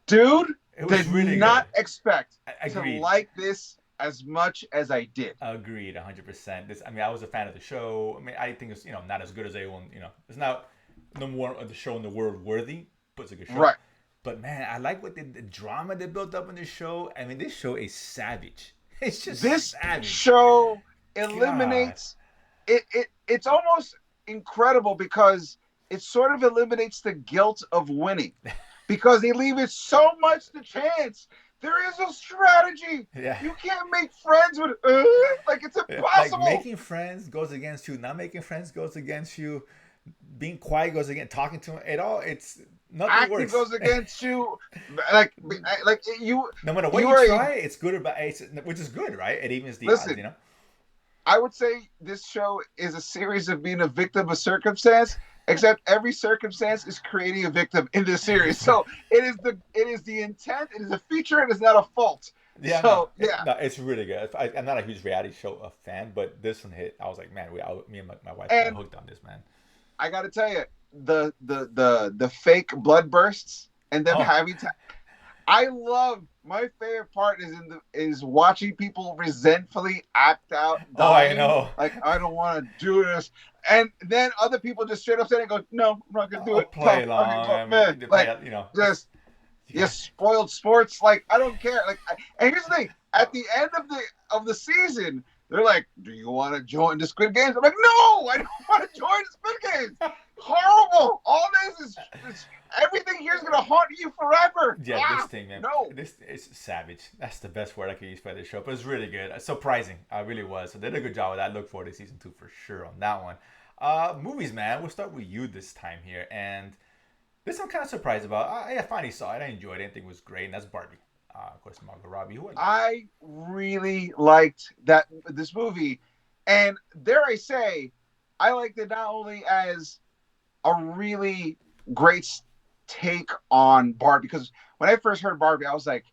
Dude, It was did really good. not expect to Agreed. like this as much as I did. Agreed, 100%. This, I mean, I was a fan of the show. I mean, I think it's not as good as everyone. It's not no more of the show in the world worthy, but it's a good show. Right. But man, I like the drama they built up in this show. I mean, this show is savage. It's just This savage. show God. eliminates it's almost incredible because it sort of eliminates the guilt of winning because they leave it so much to chance. There is a strategy. Yeah. You can't make friends with like it's Like impossible. making friends goes against you. Not making friends goes against you. Being quiet goes against talking to him. It all. It's nothing Acting works. goes against you. Like you No matter what you you are try, it's good or bad. Which is good, right? It evens the odds. listen. I would say this show is a series of being a victim of circumstance, except every circumstance is creating a victim in this series. So it is the intent, it is a feature, it is not a fault. Yeah, no, So yeah. no, it's really good. I'm not a huge reality show fan, but this one hit. I was like, man, me and my wife got And hooked on this, man. I gotta tell you, the fake blood bursts and them Oh, having to I love my favorite part is watching people resentfully act out oh, I dying. know. Like I don't want to do this, and then other people just straight up say and go, "No, I'm not gonna do I'll it." play No, okay, along. well, I mean, man, they play, like it's, just you spoiled sports. Like I don't care. And here's the thing: at the end of the season, they're like, "Do you want to join the Squid Games?" I'm like, "No, I don't want to join the Squid Games." Horrible. All this is everything here is gonna haunt you forever. yeah, this thing, man. No. This is savage. That's the best word I could use for this show. But it's really good. Surprising. I really was. So they did a good job with that. Look forward to season 2 for sure on that one. Movies, man. We'll start with you this time here. And this I'm kind of surprised about. I finally saw it. I enjoyed it. I think it was great. And that's Barbie. Of course, Margot Robbie. Who wouldn't like her? I really liked this movie, and dare I say, I liked it not only as a really great take on Barbie, because when I first heard Barbie, I was like,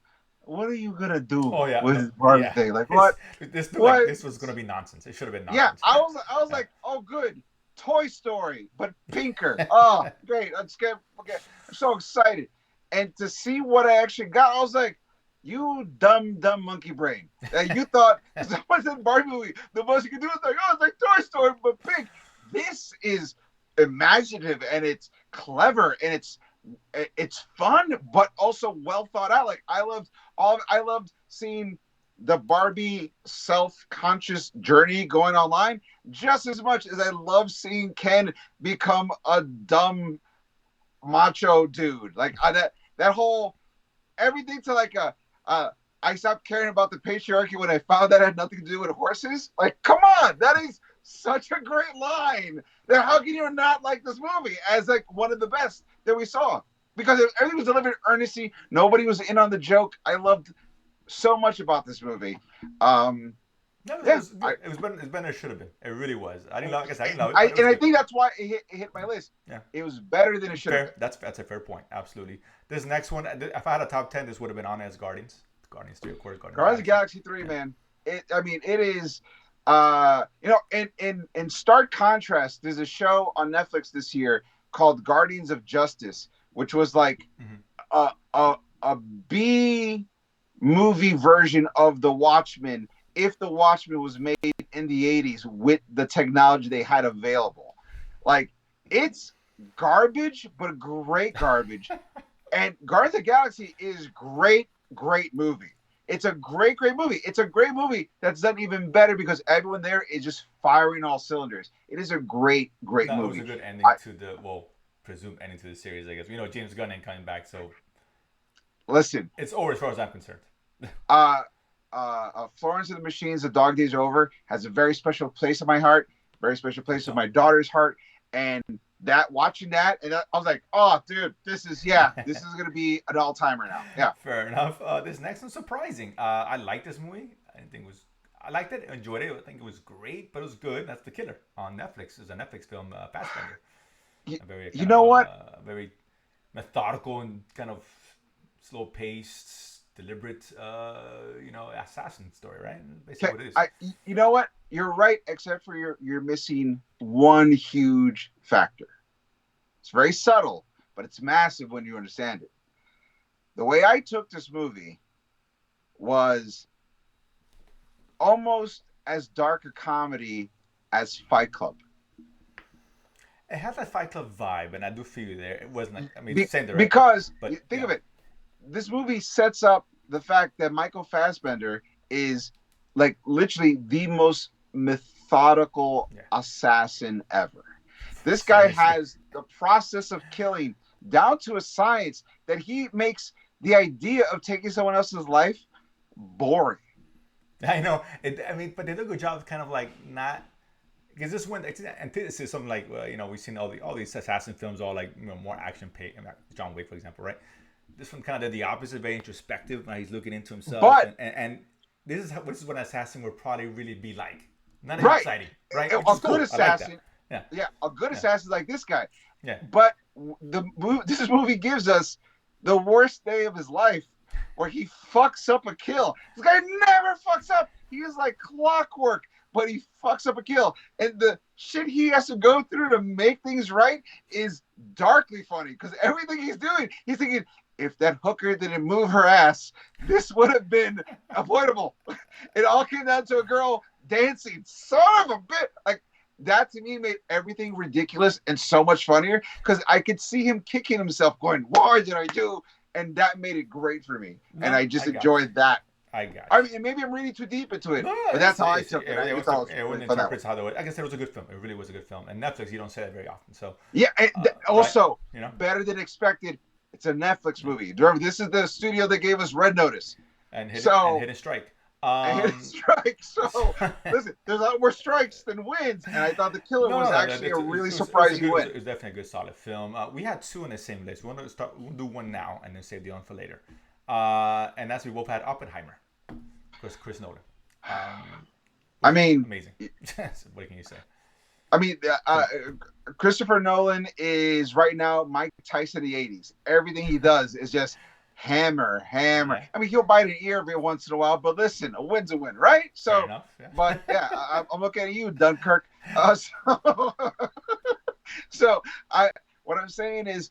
"What are you gonna do Oh yeah, with no, this Barbie yeah. thing? Like what? This looked like What?" this was gonna be nonsense. It should have been Yeah, nonsense. I was like, "Oh, good, Toy Story, but pinker. Oh, great! Let's get okay. I'm so excited." And to see what I actually got, I was like, "You dumb monkey brain! You thought someone said Barbie movie, the most you can do is like, oh, it's like Toy Story, but pink. This is imaginative and it's clever and it's fun, but also well thought out. Like I loved seeing the Barbie self-conscious journey going online just as much as I love seeing Ken become a dumb macho dude. Like that whole everything to like I stopped caring about the patriarchy when I found that it had nothing to do with horses. Like, come on, that is such a great line. That how can you not like this movie as like one of the best that we saw? Because everything was delivered earnestly. Nobody was in on the joke. I loved so much about this movie. No, it Yeah, was good. It was better. It's better than it should have been. It really was. I didn't love. Like I said, I didn't love it, I but it was and I good. think that's why it hit my list. Yeah, It was better than it should have fair. been. That's a fair point. Absolutely. This next one, if I had a top 10, this would have been on as Guardians. Guardians 3, of course. Guardians of the Guardians of the Galaxy. Galaxy 3, Yeah. man. It is in stark contrast, there's a show on Netflix this year called Guardians of Justice, which was like Mm-hmm. a B movie version of The Watchmen if The Watchmen was made in the 80s with the technology they had available. Like it's garbage, but great garbage. And Guardians of the Galaxy is great movie. It's a great movie. It's a great movie that's done even better because everyone there is just firing all cylinders. It is a great No, it was movie. a good ending to the presumed ending to the series. I guess James Gunn ain't coming back, so Listen, it's over as far as I'm concerned. uh, Florence and the Machines, The Dog Days Are Over, has a very special place in my heart, very special place in my daughter's heart, and watching that, and I was like, oh, dude, this is gonna be an all timer now. Yeah, Fair enough. This next one's surprising. I like this movie. I think it was. I liked it, enjoyed it. I think it was great, but it was good. That's The Killer on Netflix. It's a Netflix film, Fassbender. You, A very you kind of know what? very methodical and kind of slow-paced, deliberate, assassin story, right? Basically, Okay, what it is. you know what? You're right, except for you're missing one huge factor. It's very subtle, but it's massive when you understand it. The way I took this movie was almost as dark a comedy as Fight Club. It has that Fight Club vibe, and I do feel you there. It wasn't like, I mean, Be, same director, because but think of it, this movie sets up the fact that Michael Fassbender is like literally the most methodical yeah. assassin ever. This guy Seriously. has the process of killing down to a science that he makes the idea of taking someone else's life boring. I know. I mean, but they did a good job of kind of like not because this one antithesis is something like we've seen all these assassin films all like more action paid. John Wick, for example, right? This one kind of did the opposite, very introspective. Now he's looking into himself, But and this is what an assassin would probably really be like. Not as right, exciting, right? Which a is good cool. I like that. assassin, Yeah, yeah, a good yeah, assassin like this guy. yeah. But this movie gives us the worst day of his life, where he fucks up a kill. This guy never fucks up. He is like clockwork, but he fucks up a kill, and the shit he has to go through to make things right is darkly funny because everything he's doing, he's thinking, if that hooker didn't move her ass, this would have been avoidable. It all came down to a girl dancing. Son of a bitch! Like that to me made everything ridiculous and so much funnier because I could see him kicking himself, going, "What did I do?" And that made it great for me, and No, I just I got enjoyed that. I got I mean, maybe I'm reading too deep into it, No, but that's how I took it. I thought it wouldn't interpret how they would. Like I said, it was a good film. It really was a good film. And Netflix, you don't say that very often. So yeah, and right? also You know, better than expected. It's a Netflix movie. Remember, this is the studio that gave us Red Notice. and So hit a strike. and hit a strike. So listen, there's a lot more strikes than wins, and I thought The Killer was actually a really surprising win. It was definitely a good, solid film. We had two on the same list. We want to start. We'll do one now, and then save the one for later. And that's we both had Oppenheimer, Chris Nolan. I mean, amazing. What can you say? I mean, Christopher Nolan is right now Mike Tyson in the '80s. Everything he does is just hammer. Yeah. I mean, he'll bite an ear every once in a while, but listen, a win's a win, right? So, fair enough. Yeah. But yeah, I'm looking at you, Dunkirk. So what I'm saying is,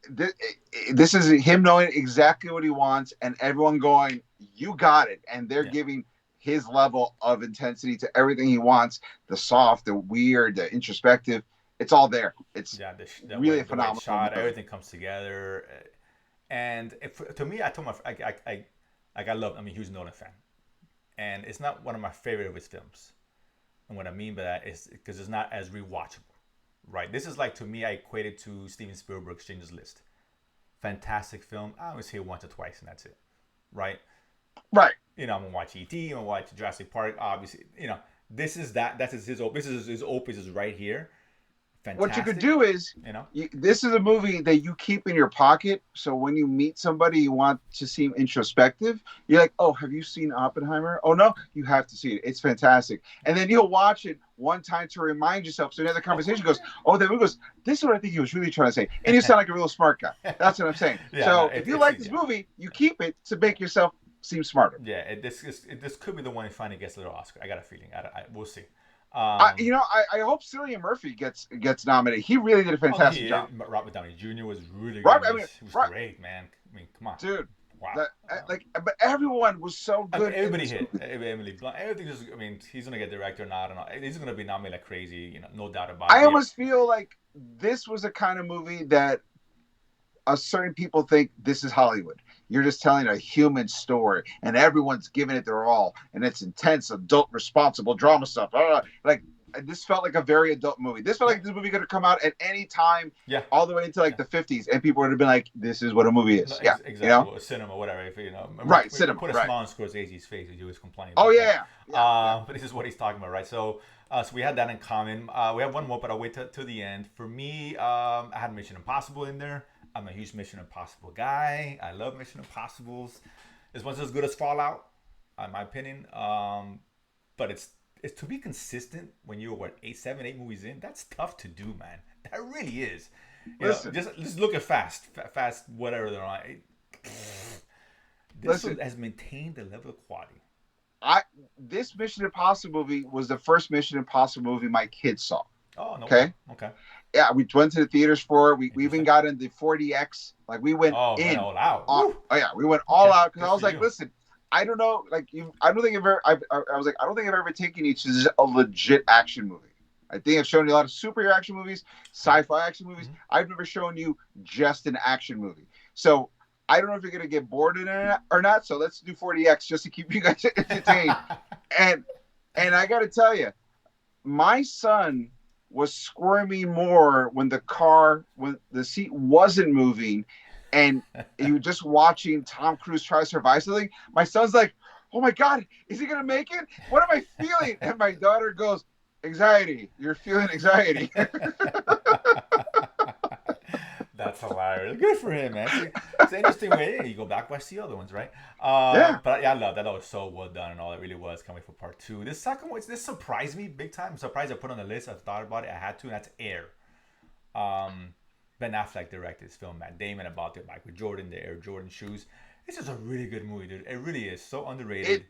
this is him knowing exactly what he wants, and everyone going, "You got it," and they're giving his level of intensity to everything he wants. The soft, the weird, the introspective. It's all there. It's really a phenomenal shot. Everything comes together, and to me, I told I love. I'm a huge Nolan fan, and it's not one of my favorite of his films. And what I mean by that is because it's not as rewatchable, right? This is like to me, I equated to Steven Spielberg's Schindler's List. Fantastic film. I only see it once or twice, and that's it, right? Right. I'm gonna watch E.T. I'm gonna watch Jurassic Park. Obviously, this is that. This is his opus is right here. Fantastic. What you could do is, this is a movie that you keep in your pocket. So when you meet somebody you want to seem introspective, you're like, "Oh, have you seen Oppenheimer? Oh no, you have to see it. It's fantastic." And then you'll watch it one time to remind yourself. So another conversation goes, "Oh, then it goes, this is what I think he was really trying to say." And you sound like a real smart guy. That's what I'm saying. If you like this movie, you keep it to make yourself seem smarter. Yeah, this could be the one he finally gets a little Oscar. I got a feeling. We'll see. I hope Cillian Murphy gets nominated. He really did a fantastic job. Robert Downey Jr. was really good. He was great, man. I mean, come on, dude. Wow. But everyone was so good. Everybody hit. Emily Blunt. Everything just. I mean, he's gonna get director or not. I don't know. He's gonna be nominated like crazy. No doubt about it. I almost feel like this was a kind of movie that certain people think this is Hollywood. You're just telling a human story, and everyone's giving it their all, and it's intense, adult, responsible drama stuff. This felt like a very adult movie. This felt like this movie could have come out at any time, all the way into the 50s, and people would have been like, "This is what a movie is." No, exactly. Cinema, whatever. Right, cinema. Put a smile on Scorsese's face, he was complaining. Oh yeah. But this is what he's talking about, right? So we had that in common. We have one more, but I'll wait to the end. For me, I had Mission Impossible in there. I'm a huge Mission Impossible guy. I love Mission Impossibles. This one's as good as Fallout. in my opinion. But it's to be consistent when you're what 8 movies in. That's tough to do, man. That really is. You know, Listen, just look at Fast, whatever they're on. This one listen. has maintained the level of quality. I This Mission Impossible movie was the first Mission Impossible movie my kids saw. Oh no way. Okay, Okay. yeah, we went to the theaters for it. We even Interesting. got in the 4DX. Like we went Oh, went in. all out. Oh Woo. yeah, we went all Okay. out because Good I was for like, you. listen, I don't know, like you, I don't think I've ever. I was like, I don't think I've ever taken you to a legit action movie. I think I've shown you a lot of superhero action movies, sci-fi action movies. Mhm. I've never shown you just an action movie. So I don't know if you're gonna get bored in it or not. So let's do 40X just to keep you guys entertained. And I got to tell you, my son was squirming more when the seat wasn't moving, and you were just watching Tom Cruise try to survive something. My son's like, "Oh my God, is he gonna make it? What am I feeling?" And my daughter goes, "Anxiety. You're feeling anxiety." That's hilarious. Good for him, man. It's an interesting way. You go back, watch the other ones, right? Yeah. But yeah, I love that. That was so well done and all. It really was. Coming for part two. This second one, this surprised me big time. I'm surprised I put on the list. I thought about it. I had to. And that's Air. Ben Affleck directed this film. Matt Damon about it. Michael Jordan, the Air Jordan shoes. It's just a really good movie, dude. It really is so underrated.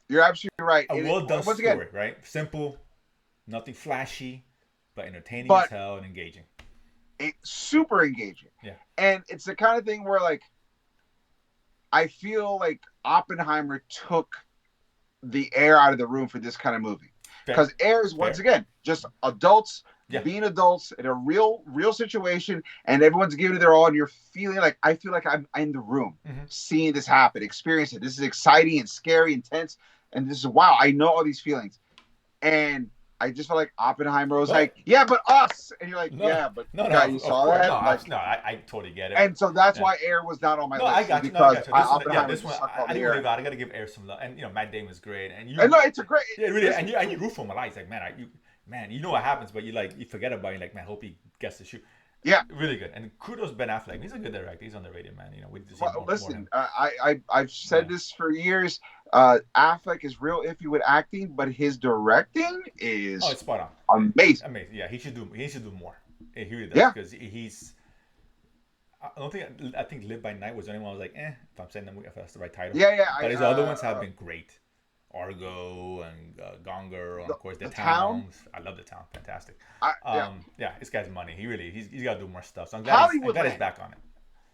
You're absolutely right. A well done Once story, again, right? Simple, nothing flashy, but entertaining but as hell and engaging. it's super engaging. Yeah. And it's the kind of thing where, like, I feel like Oppenheimer took the air out of the room for this kind of movie. Because Air is, once again, just adults being adults in a real situation, and everyone's giving it their all, and you're feeling like, I feel like I'm in the room, seeing this happen, experiencing it. This is exciting and scary, intense, and this is, wow, I know all these feelings. And I just felt like Oppenheimer was like, yeah, but us. And you're like, yeah, but you saw that? I totally get it. And so that's why Air was not on my list. I got you. Because this one, I didn't really got to give Air some love. And, Matt Damon's great. And no, it's a great. Yeah, really. And you root for him a lot. It's like, man, you know what happens, but you forget about it. You're like, man, hope he gets the shoot. Yeah, really good. And kudos Ben Affleck. He's a good director. He's underrated, man. We just listen, I've said this for years. Affleck is real iffy with acting, but his directing is it's spot on. Amazing. Amazing. Yeah, he should do more. He really does. Yeah, because he's. I think Live by Night was the only one I was like, if I'm saying if that's the right title. Yeah. But his other ones have been great. Argo and Gonger, and of course the Town. I love the Town, fantastic. This guy's money. He's got to do more stuff. So I'm glad he's back on it.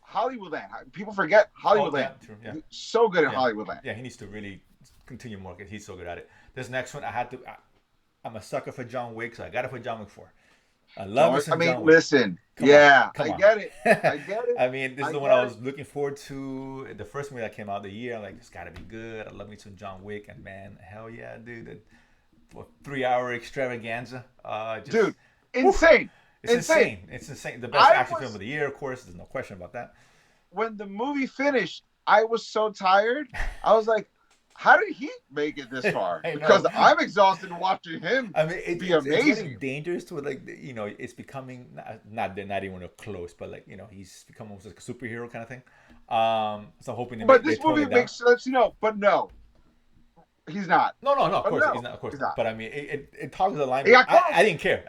Hollywoodland. People forget Hollywoodland. Yeah. So good at Hollywoodland. Yeah, he needs to really continue more because he's so good at it. This next one, I'm a sucker for John Wick, so I got to put John Wick 4. I love it. Listen. I get it. I get it. I mean, this is the one I was looking forward to. The first movie that came out the year, I'm like, it's got to be good. I love me some John Wick, and man, hell yeah, dude. For 3-hour extravaganza. Dude, insane. It's insane. It's insane. The best action film of the year, of course. There's no question about that. When the movie finished, I was so tired. I was like, how did he make it this far? Because I'm exhausted watching him. I mean, be amazing. It's getting dangerous to it. It's becoming not even close, but he's become almost like a superhero kind of thing. So I'm hoping. But this movie makes sense, but no, he's not. No. Of course he's not. Of course not. But I mean, it toggles the line. I didn't care.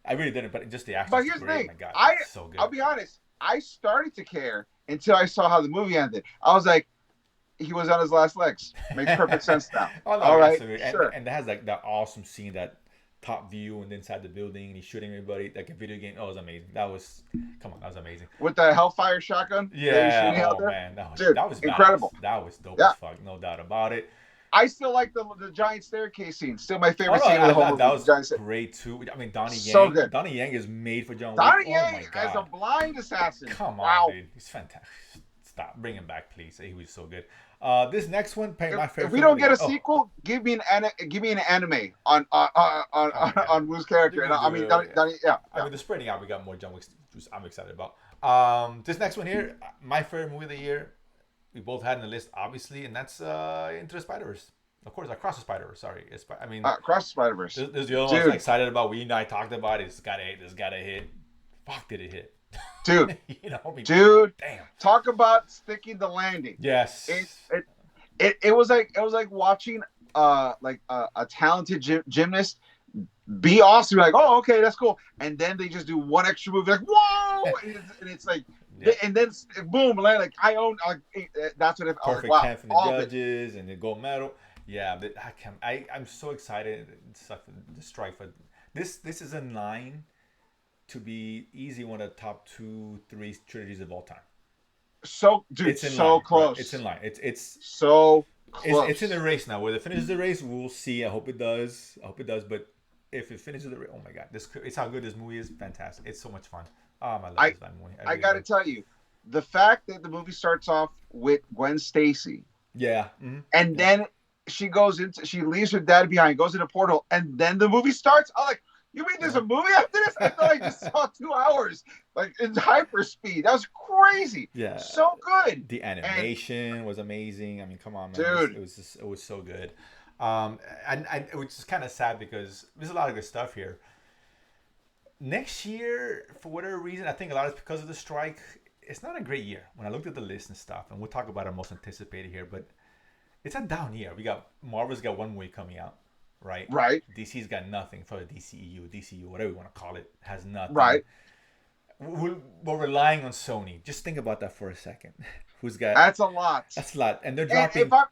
I really didn't. But just the action. But here's the thing. Oh my God, it's so good. I'll be honest. I started to care until I saw how the movie ended. I was like, he was on his last legs. Makes perfect sense now. All right, sure. And it has like that awesome scene, that top view and inside the building, and he's shooting everybody like a video game. Oh, it was amazing. That was amazing. With the Hellfire shotgun? Yeah. Oh man, that was incredible. That was dope as fuck. No doubt about it. I still like the giant staircase scene. Still my favorite scene. That was great too. I mean, Donnie Yang. So good. Donnie Yang is made for John Wick. Donnie Yang as a blind assassin. Come on, dude. He's fantastic. Stop. Bring him back, please. He was so good. This next one, my favorite. If we don't get a sequel, give me an anime on Wu's character. And I mean, Donnie, I mean, the spreading out, we got more John Wick. I'm excited about. This next one here, my favorite movie of the year. We both had in the list, obviously, and that's Into the Spider-Verse. Of course, Across the Spider-Verse. Sorry, Across the Spider-Verse. There's the other one I'm excited about. We and I talked about it. It's gotta hit. It's gotta hit. Fuck, did it hit? Dude, dude, damn. Talk about sticking the landing. Yes. it was like watching like a talented gymnast be awesome. You're like, oh, okay, that's cool. And then they just do one extra move, like, whoa, and it's like, Yeah. and then boom, like I own. Like that's what I was like. Perfect Wow, 10 from the all of it. judges and the gold medal. Yeah, I'm so excited. The strike for this. This is in line to be easy one of the top 2, 3 trilogies of all time. So, dude, It's in line, so right? It's close, in line. so It's in the close. race now. Whether it finishes the race, we'll see. I hope it does. I hope it does. But if it finishes the race, oh my god, this it's how good this movie is. Fantastic. It's so much fun. I love I this movie. I I really got to do. tell you, the fact that the movie starts off with Gwen Stacy, Yeah. Mm-hmm. and Yeah. then she leaves her dad behind, goes in a portal, and then the movie starts. I'm like, you mean there's Yeah. a movie after this? I thought I just saw 2 hours, like in hyper speed. That was crazy. Yeah. So good. The And animation was amazing. I mean, come on, man. dude, It was so good. And it was just kind of sad because there's a lot of good stuff here. Next year, for whatever reason, I think a lot is because of the strike. It's not a great year. When I looked at the list and stuff, and we'll talk about our most anticipated here, but it's a down year. We got Marvel's got one movie coming out, right? right, DC's got nothing for the DCU, whatever you want to call it, has nothing. right. We're relying on Sony. Just think about that for a second. Who's got That's a lot. that's a lot, and And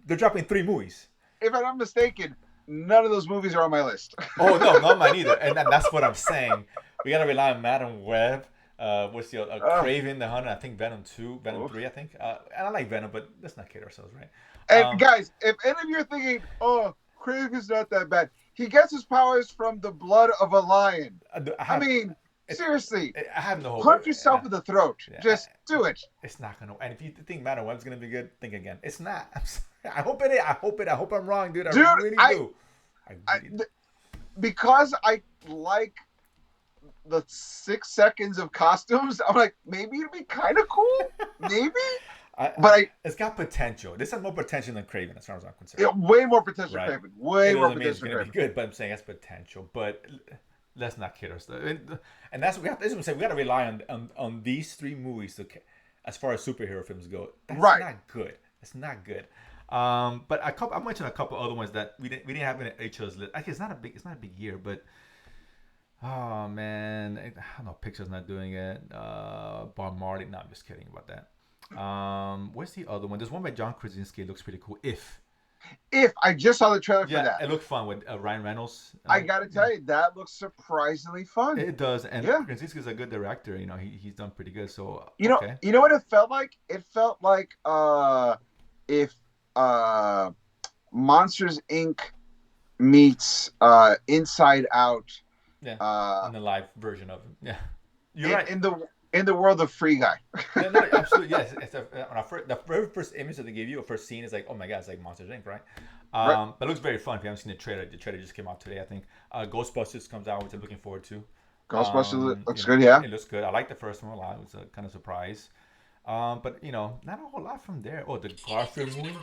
they're dropping 3 movies. if I'm not mistaken, none of those movies are on my list. Oh no, not mine either. And that's what I'm saying. We gotta rely on Madam Web. What's the other? uh, Craven the Hunter. I think Venom 2, Venom oof. 3. I think. And I like Venom, but let's not kid ourselves, right? And Um, guys, if any of you are thinking, "Oh, Kraven's not that bad," he gets his powers from the blood of a lion. I I have mean, it, seriously, I have no hope. punch yourself in the throat. Yeah, Just do it. it's not gonna. And if you think Madam Web's gonna be good, think again. It's not. I'm sorry. I hope it is. I hope it. I hope I'm wrong, dude. I Dude, really do. I I really do. because I like the 6 seconds of costumes. I'm like, maybe it'd be kind of cool, maybe. But It's got potential. This has more potential than Craven, as far as I'm concerned. way more potential Right. Kraven. Way It more doesn't mean it's potential going to Kraven. be good, but I'm saying that's potential. But let's not kid ourselves. And that's what we have. That's what I'm saying. We got to rely on these 3 movies to, as far as superhero films go. That's Right. not good. It's not good. But I mentioned a couple other ones that we didn't have in HO's list. Actually, it's not a big year, but oh man, I don't know. Pixar's not doing it. Bob Marley. No, I'm just kidding about that. Where's the other one? There's one by John Krasinski. It looks pretty cool. If I just saw the trailer for Yeah, that, it looked fun with Ryan Reynolds. I gotta tell you, that looks surprisingly fun. It does, and Yeah. Krasinski's a good director. You know, he's done pretty good. So You know what it felt like? It felt like if Monsters Inc. meets Inside Out. in the live version of him. Yeah, you're right. In the world of Free Guy. Yeah, no, absolutely, yes. The very first image that they give you, a first scene is like, oh my god, it's like Monsters Inc., right? Right. But it looks very fun. If you haven't seen the trailer just came out today, I think. Ghostbusters comes out, which I'm looking forward to. Ghostbusters looks good, yeah. It looks good. I like the first one a lot. It was a kind of surprise. But not a whole lot from there. Oh, the Garfield movie.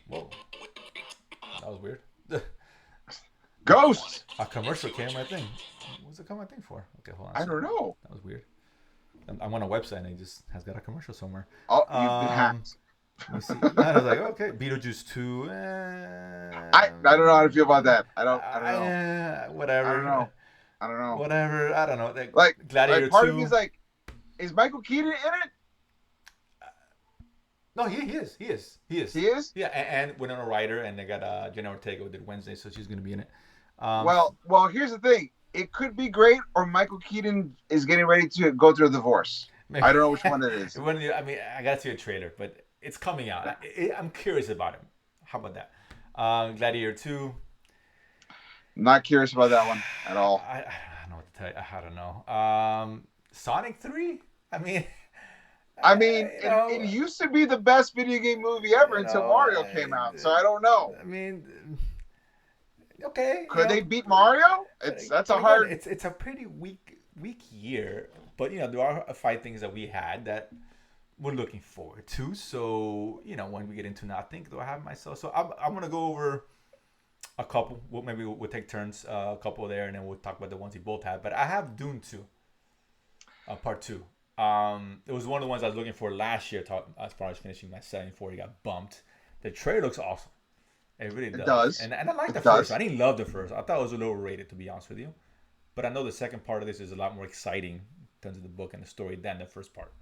Whoa, that was weird. Ghosts. A commercial came, I think. What's it come, I think, for? Okay, hold on. I don't know. That was weird. I'm on a website and it just has got a commercial somewhere. Oh, you've been hacked. Let me see. I was like, okay, Beetlejuice 2. I don't know how to feel about that. I don't know. Whatever. I don't know. Whatever. I don't know. Like Gladiator part 2. of me is like, is Michael Keaton in it? No, he is. He is. He is? Yeah, and Winona Ryder, and they got Jenna Ortega who did Wednesday, so she's going to be in it. Well, here's the thing. It could be great, or Michael Keaton is getting ready to go through a divorce. Maybe. I don't know which one it is. I mean, I got to see a trailer, but it's coming out. I'm curious about him. How about that? Gladiator 2. Not curious about that one at all. I don't know what to tell you. I don't know. Sonic 3? I mean, it used to be the best video game movie ever until Mario came out, so I don't know. I mean, okay. Could they beat Mario? That's a hard. It's a pretty weak year, but there are 5 things that we had that we're looking forward to. So when we get into now, do I have myself? So I'm gonna go over a couple. Maybe we'll take turns, a couple there, and then we'll talk about the ones we both have. But I have Dune 2, part 2. It was one of the ones I was looking for last year, as far as finishing my 74. It got bumped. The trailer looks awesome. It really It does. does. And I like the It first. does. I didn't love the first. I thought it was a little rated, to be honest with you. But I know the second part of this is a lot more exciting in terms of the book and the story than the first part.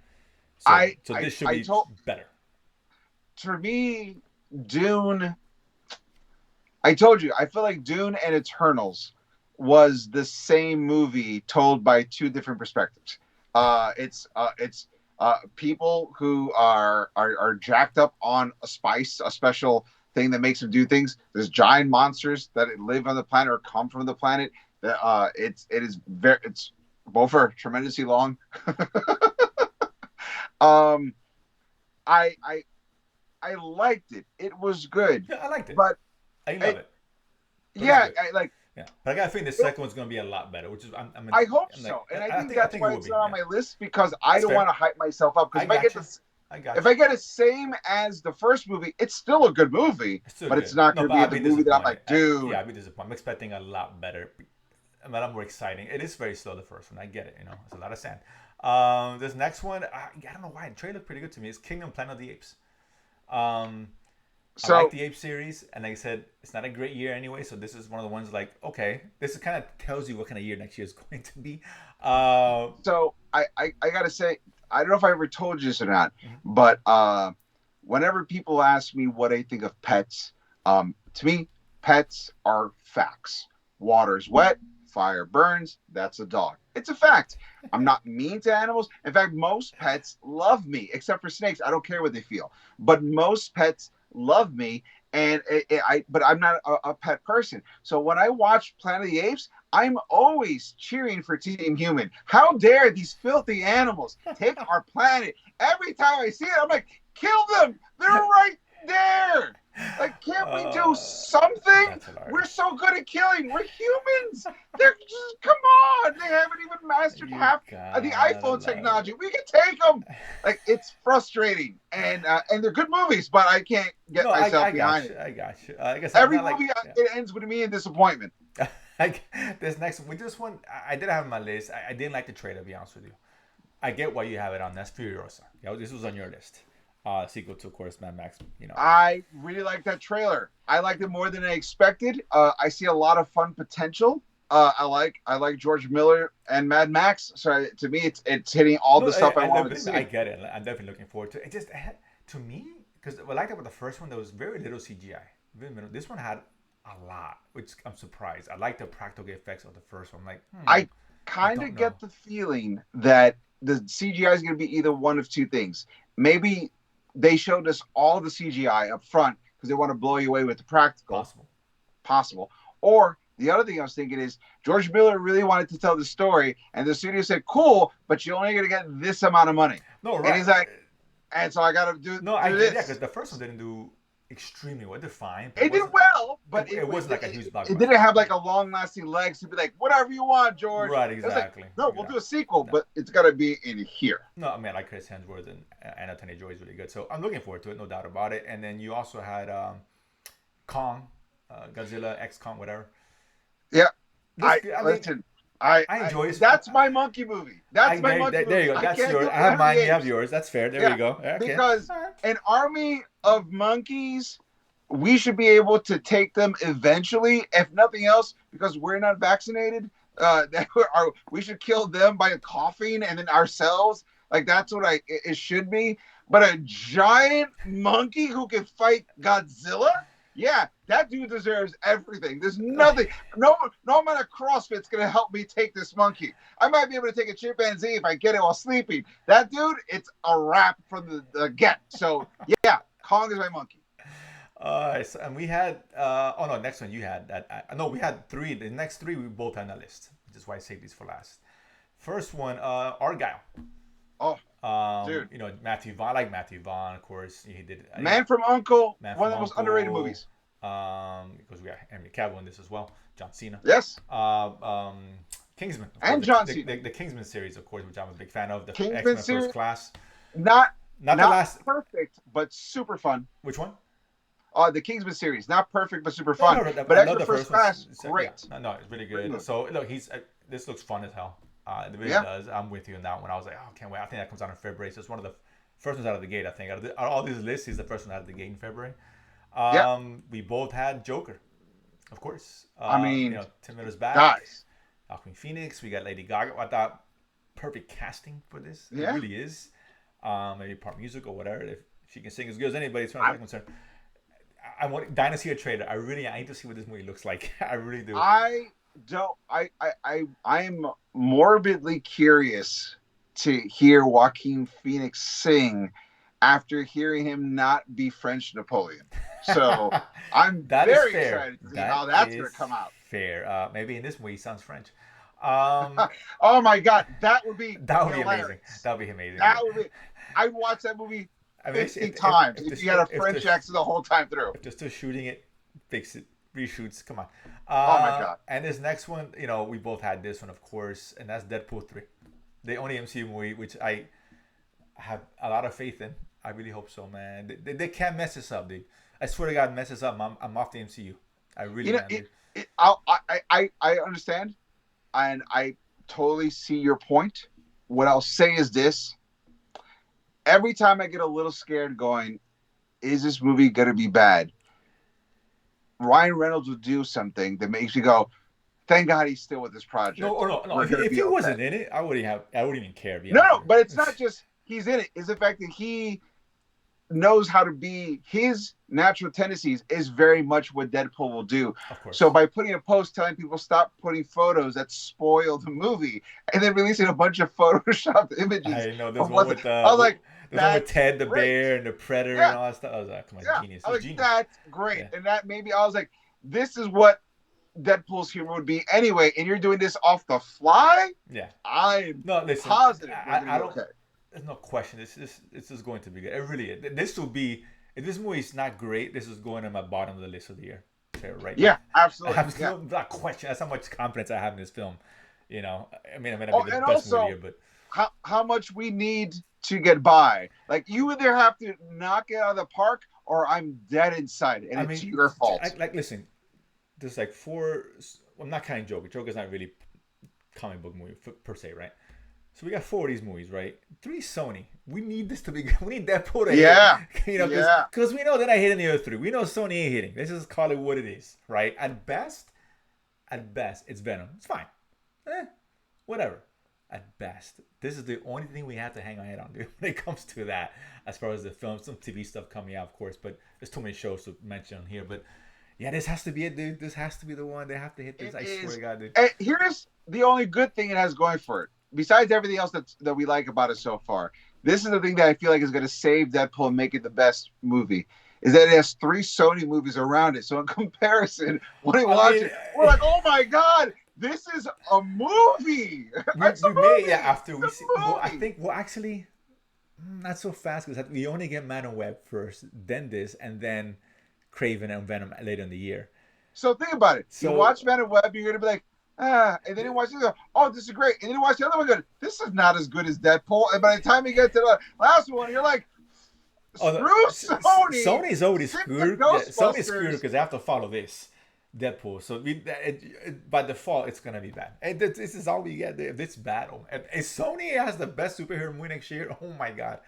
So I so I this should I be told better. for me, Dune. I told you, I feel like Dune and Eternals was the same movie told by two different perspectives. It's people who are jacked up on a spice, a special thing that makes them do things. There's giant monsters that live on the planet or come from the planet. It's both are tremendously long. um, I I liked it. It was good, Yeah, I liked it. but I love I, it. But it's yeah, good. I like. Yeah, but I got a feeling the second one's gonna be a lot better, which is I hope I'm like so, and I I think think I that's think it why will it's be. not on Yeah, my list because I that's don't want fair. to hype myself up. Because I got you. I if got I you. get the same as the first movie, it's still a good movie, It's still but it's good. not No, going to but be I'll the be movie that I'm disappointed. like, dude. Yeah, I'll be disappointed. I'm expecting a lot better, a lot more exciting. It is very slow, the first one. I get it. It's a lot of sand. This next one, I don't know why. The trailer looked pretty good to me. It's Kingdom Planet of the Apes. Um, I like So the Ape series, and like I said, it's not a great year anyway. So this is one of the ones like, okay, this kind of tells you what kind of year next year is going to be. Uh, I gotta say, I don't know if I ever told you this or not, mhm. but whenever people ask me what I think of pets, to me, pets are facts. Water's wet, fire burns. That's a dog. It's a fact. I'm not mean to animals. In fact, most pets love me, except for snakes. I don't care what they feel, but most pets love me. And but I'm not a pet person. So when I watch Planet of the Apes, I'm always cheering for Team Human. How dare these filthy animals take our planet? Every time I see it, I'm like, kill them. They're right there. Like, can't we do something? That's We're hilarious. so good at killing. We're humans. They're just, come on. They haven't even mastered You half of the gotta iPhone love technology. We can take them. Like, it's frustrating. And they're good movies, but I can't get No, myself I got behind it. you. I got you. Like I said, I'm Every not like. movie, Yeah. it ends with me in disappointment. Like this next with this one, I did have on my list. I didn't like the trailer, to be honest with you. I get why you have it on. That's Furiosa. This was on your list. Sequel to, of course, Mad Max. I really like that trailer. I liked it more than I expected. I see a lot of fun potential. I like George Miller and Mad Max. So to me, it's hitting all No, the stuff I wanted to I see. get it. I'm definitely looking forward to it. It just to me because what I liked about the first one, there was very little CGI. Very little. This one had a lot, which I'm surprised. I like the practical effects of the first one. I'm like, I I kind don't of know. get the feeling that the CGI is going to be either one of two things. Maybe they showed us all the CGI up front because they want to blow you away with the practical Possible. possible. Or the other thing I was thinking is George Miller really wanted to tell the story, and the studio said, "Cool, but you're only going to get this amount of money." No, And right. he's like, "And so I got to do No, I do get yeah, because this." the first one didn't do extremely well. They're fine, but It did well, but it wasn't like a huge it blockbuster. didn't have like a long-lasting legs to be like, "Whatever you want, George." Right, It was like, exactly. "No, we'll do a sequel, but it's got to be in here." No, I mean, like Chris Hemsworth and Anna Taylor-Joy is really good. So I'm looking forward to it, no doubt about it. And then you also had Kong, Godzilla X Kong, whatever. Yeah, Looks good. I mean, listen. I enjoy it. That's my monkey movie. That's my monkey There movie. you go. I That's can't yours. do I have Planet of mine. the You have Apes. yours. That's fair. There Yeah, you go. Okay. because All right. an army of monkeys, we should be able to take them eventually, if nothing else, because we're not vaccinated. We should kill them by coughing and then ourselves. Like that's what it should be. But a giant monkey who can fight Godzilla, yeah, that dude deserves everything. There's nothing, no amount of CrossFit's gonna help me take this monkey. I might be able to take a chimpanzee if I get it while sleeping. That dude, it's a wrap from the get. So yeah, Kong is my monkey. And we had oh no, next one you had that. No, we had three. The next three we both had on the list, which is why I saved these for last. First one, Argyle. Oh, dude, Matthew Vaughn. I like Matthew Vaughn, of course. He did Man from Uncle, Man one from of the most underrated Uncle. movies. Because we got Henry Cavill in this as well. John Cena. Yes, Uh, um, Kingsman, of course. and John Cena. The Kingsman series, of course, which I'm a big fan of. The X Kingsman Men First series, Class. not Not the not last. perfect, but super fun. Which one? The Kingsman series, not perfect but super No, fun. no, no. But I love Extra the First first one. Class, Yeah, great. no, it's really Great good. movie. So look, this looks fun as hell. It really Yeah. does. I'm with you on that one. I was like, oh, can't wait. I think that comes out in February. So it's one of the first ones out of the gate. I think out of all these lists, he's the first one out of the gate in February. Yeah. We both had Joker, of course. I mean, Tim Miller's back. guys. Joaquin Phoenix. We got Lady Gaga. I thought perfect casting for this. It Yeah. really is. Maybe part music or whatever. If she can sing as good as anybody, as far as I I'm concerned. I want Dynasty a trailer. I need to see what this movie looks like. I really do. I don't. I'm morbidly curious to hear Joaquin Phoenix sing after hearing him not be French Napoleon. So I'm That is very fair. excited to see That how that's is going to come out. fair. Maybe in this movie he sounds French. Um, Oh my God, that would be that would be hilarious. amazing. That would be amazing. That would be. I'd watch that movie I mean, 50 times if you had a if French they're- accent the whole time through. if they're still shooting it, fix it, reshoots. Come on. Oh my God. And this next one, we both had this one, of course, and that's Deadpool 3, the only MCU movie which I have a lot of faith in. I really hope so, man. They can't mess this up, dude. I swear to God, mess this up. I'm off the MCU. I really am. Dude. I understand, and I totally see your point. What I'll say is this: every time I get a little scared, going, "Is this movie gonna be bad?" Ryan Reynolds will do something that makes you go, "Thank God he's still with this project." No. If he wasn't in it, I wouldn't even care. No, but it's not just he's in it. It's the fact that he knows how to be. His natural tendencies is very much what Deadpool will do. Of course. So by putting a post telling people stop putting photos that spoil the movie, and then releasing a bunch of photoshopped images. I know there's of one what with I was like, there's one with that's Ted the great. bear and the predator Yeah. and all that stuff. I was like, come on, Yeah, genius. I was It's like, genius. that's great. Yeah. And that maybe I was like, this is what Deadpool's humor would be anyway, and you're doing this off the fly. Yeah. I'm No, listen. positive. I don't. Okay. There's no question. This is going to be good. It really is. This will be. If this movie is not great, this is going on my bottom of the list of the year. Say it right. Yeah, now. absolutely. I have Yeah. not question. That's how much confidence I have in this film. I mean, it may Oh, not be the and best movie also- of the year, but How much we need to get by. Like, you either have to knock it out of the park or I'm dead inside, and it's your fault. Listen, there's like four. I'm not counting Joker. Joker's not really comic book movie per se, right? So we got 4 of these movies, right? 3 Sony. We need this to be good. We need Deadpool to Yeah. hit. Yeah. Because we know they're not hitting the other 3. We know Sony ain't hitting. Let's just call it what it is, right? At best, it's Venom. It's fine. Whatever. At best, this is the only thing we have to hang our head on, dude, when it comes to that. As far as the film, some TV stuff coming out, of course, but there's too many shows to mention on here. But yeah, this has to be it, dude. This has to be the one. They have to hit this. I swear to God, dude. And here's the only good thing it has going for it. Besides everything else that we like about it so far, this is the thing that I feel like is going to save Deadpool and make it the best movie. Is that it has 3 Sony movies around it. So in comparison, when we watch it, we're like, oh my God, this is a movie. We may, yeah, after we It's a see. Well, I movie. think, actually, not so fast because we only get Man and Web first, then this, and then Craven and Venom later in the year. So think about it. So- You watch Man and Web, you're going to be like, and then you watch this, oh, this is great. And then you watch the other one, go, this is not as good as Deadpool. And by the time you get to the last one, you're like, screw Sony. Sony's already Skip the screwed. Yeah, Sony's Ghostbusters. screwed because they have to follow this Deadpool. So by default, it's gonna be bad. And this is all we get. If it's bad, if Sony has the best superhero movie next year, oh my God,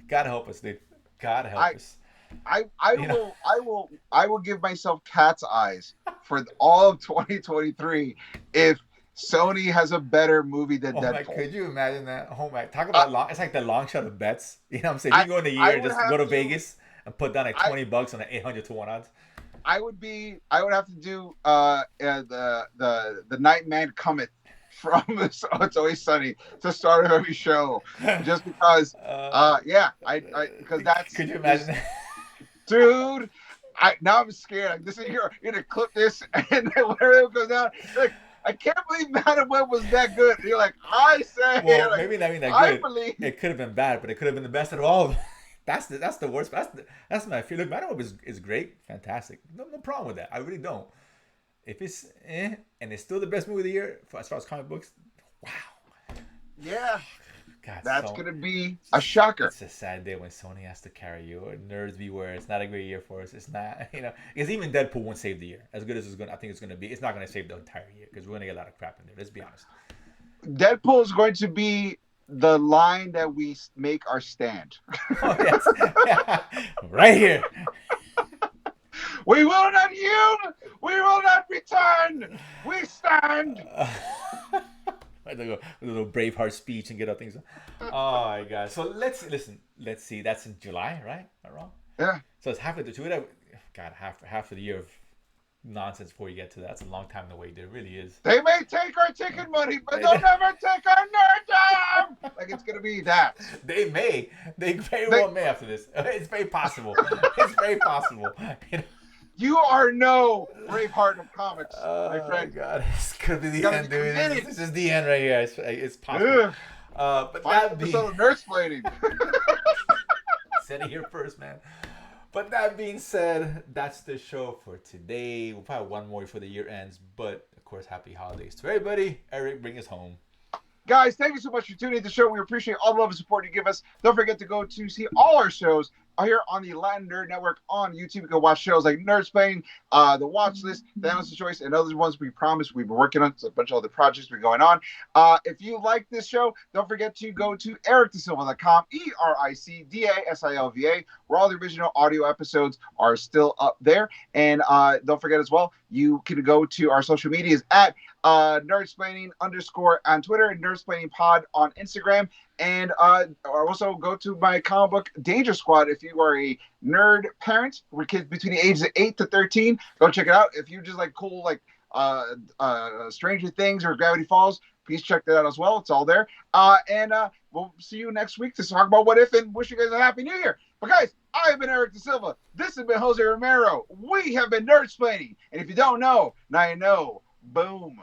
God help us, dude. God help us. I You know? will give myself cat's eyes for all of 2023 if Sony has a better movie than Oh my, Deadpool. could you imagine that? Oh my, talk about long. It's like the long shot of bets. You know what I'm saying? You go in a I year, would just have go to to- Vegas and put down like $20 on an 800 to 1 odds. I would have to do the Nightman Cometh from It's Always Sunny to start of every show, just because because that's, Could you imagine? dude. Now I'm scared. Like, this is you're gonna clip this, and then whenever it goes down, like, I can't believe Man and Web was that good. And you're like, I say, Well, like, maybe not even that I good. believe. It could have been bad, but it could have been the best out of all of them. That's the worst. That's my feel. Look, Man and Web is great, fantastic. No problem with that. I really don't. If it's and it's still the best movie of the year as far as comic books, wow. Yeah, God, that's gonna be a shocker. It's a sad day when Sony has to carry you. Or nerds beware. It's not a great year for us. It's not. Because even Deadpool won't save the year. As good as it's going, I think it's going to be. It's not going to save the entire year because we're going to get a lot of crap in there. Let's be honest. Deadpool is going to be the line that we make our stand. Oh, yes. Right here. We will not yield. We will not return. We stand. A little Braveheart speech and get up things. Oh my god! So let's listen. Let's see. That's in July, right? Am I wrong? Yeah. So it's half of the two. God, half of the year of nonsense before you get to that. That's a long time to wait. There really is. They may take our ticket money, but they'll never take our nerd time. Like it's gonna be that. They very well may after this. It's very possible. It's very possible. You know? You are no Braveheart of comics, my friend. Oh God, it's gonna be the end, dude. This is the end right here. It's possible. Yeah. But that being Nerdsplaining. Said it here first, man. But that being said, that's the show for today. We'll probably have one more before the year ends. But of course, happy holidays to everybody. Eric, bring us home. Guys, thank you so much for tuning in to the show. We appreciate all the love and support you give us. Don't forget to go to see all our shows here on the Latin Nerd Network on YouTube. You can watch shows like Nerdsplaining, The Watch List, The Analysis Choice, and other ones we promise we've been working on. It's a bunch of other projects been going on. If you like this show, don't forget to go to ericdasilva.com, EricDasilva, where all the original audio episodes are still up there. And don't forget as well, you can go to our social medias at Nerdsplaining _ on Twitter and Nerdsplaining Pod on Instagram. And also go to my comic book Danger Squad if you are a nerd parent with kids between the ages of 8 to 13. Go check it out. If you just like cool like Stranger Things or Gravity Falls, please check that out as well. It's all there. And we'll see you next week to talk about What If and wish you guys a Happy New Year. But guys, I have been Eric Da Silva. This has been Jose Romero. We have been Nerdsplaining. And if you don't know, now you know. Boom.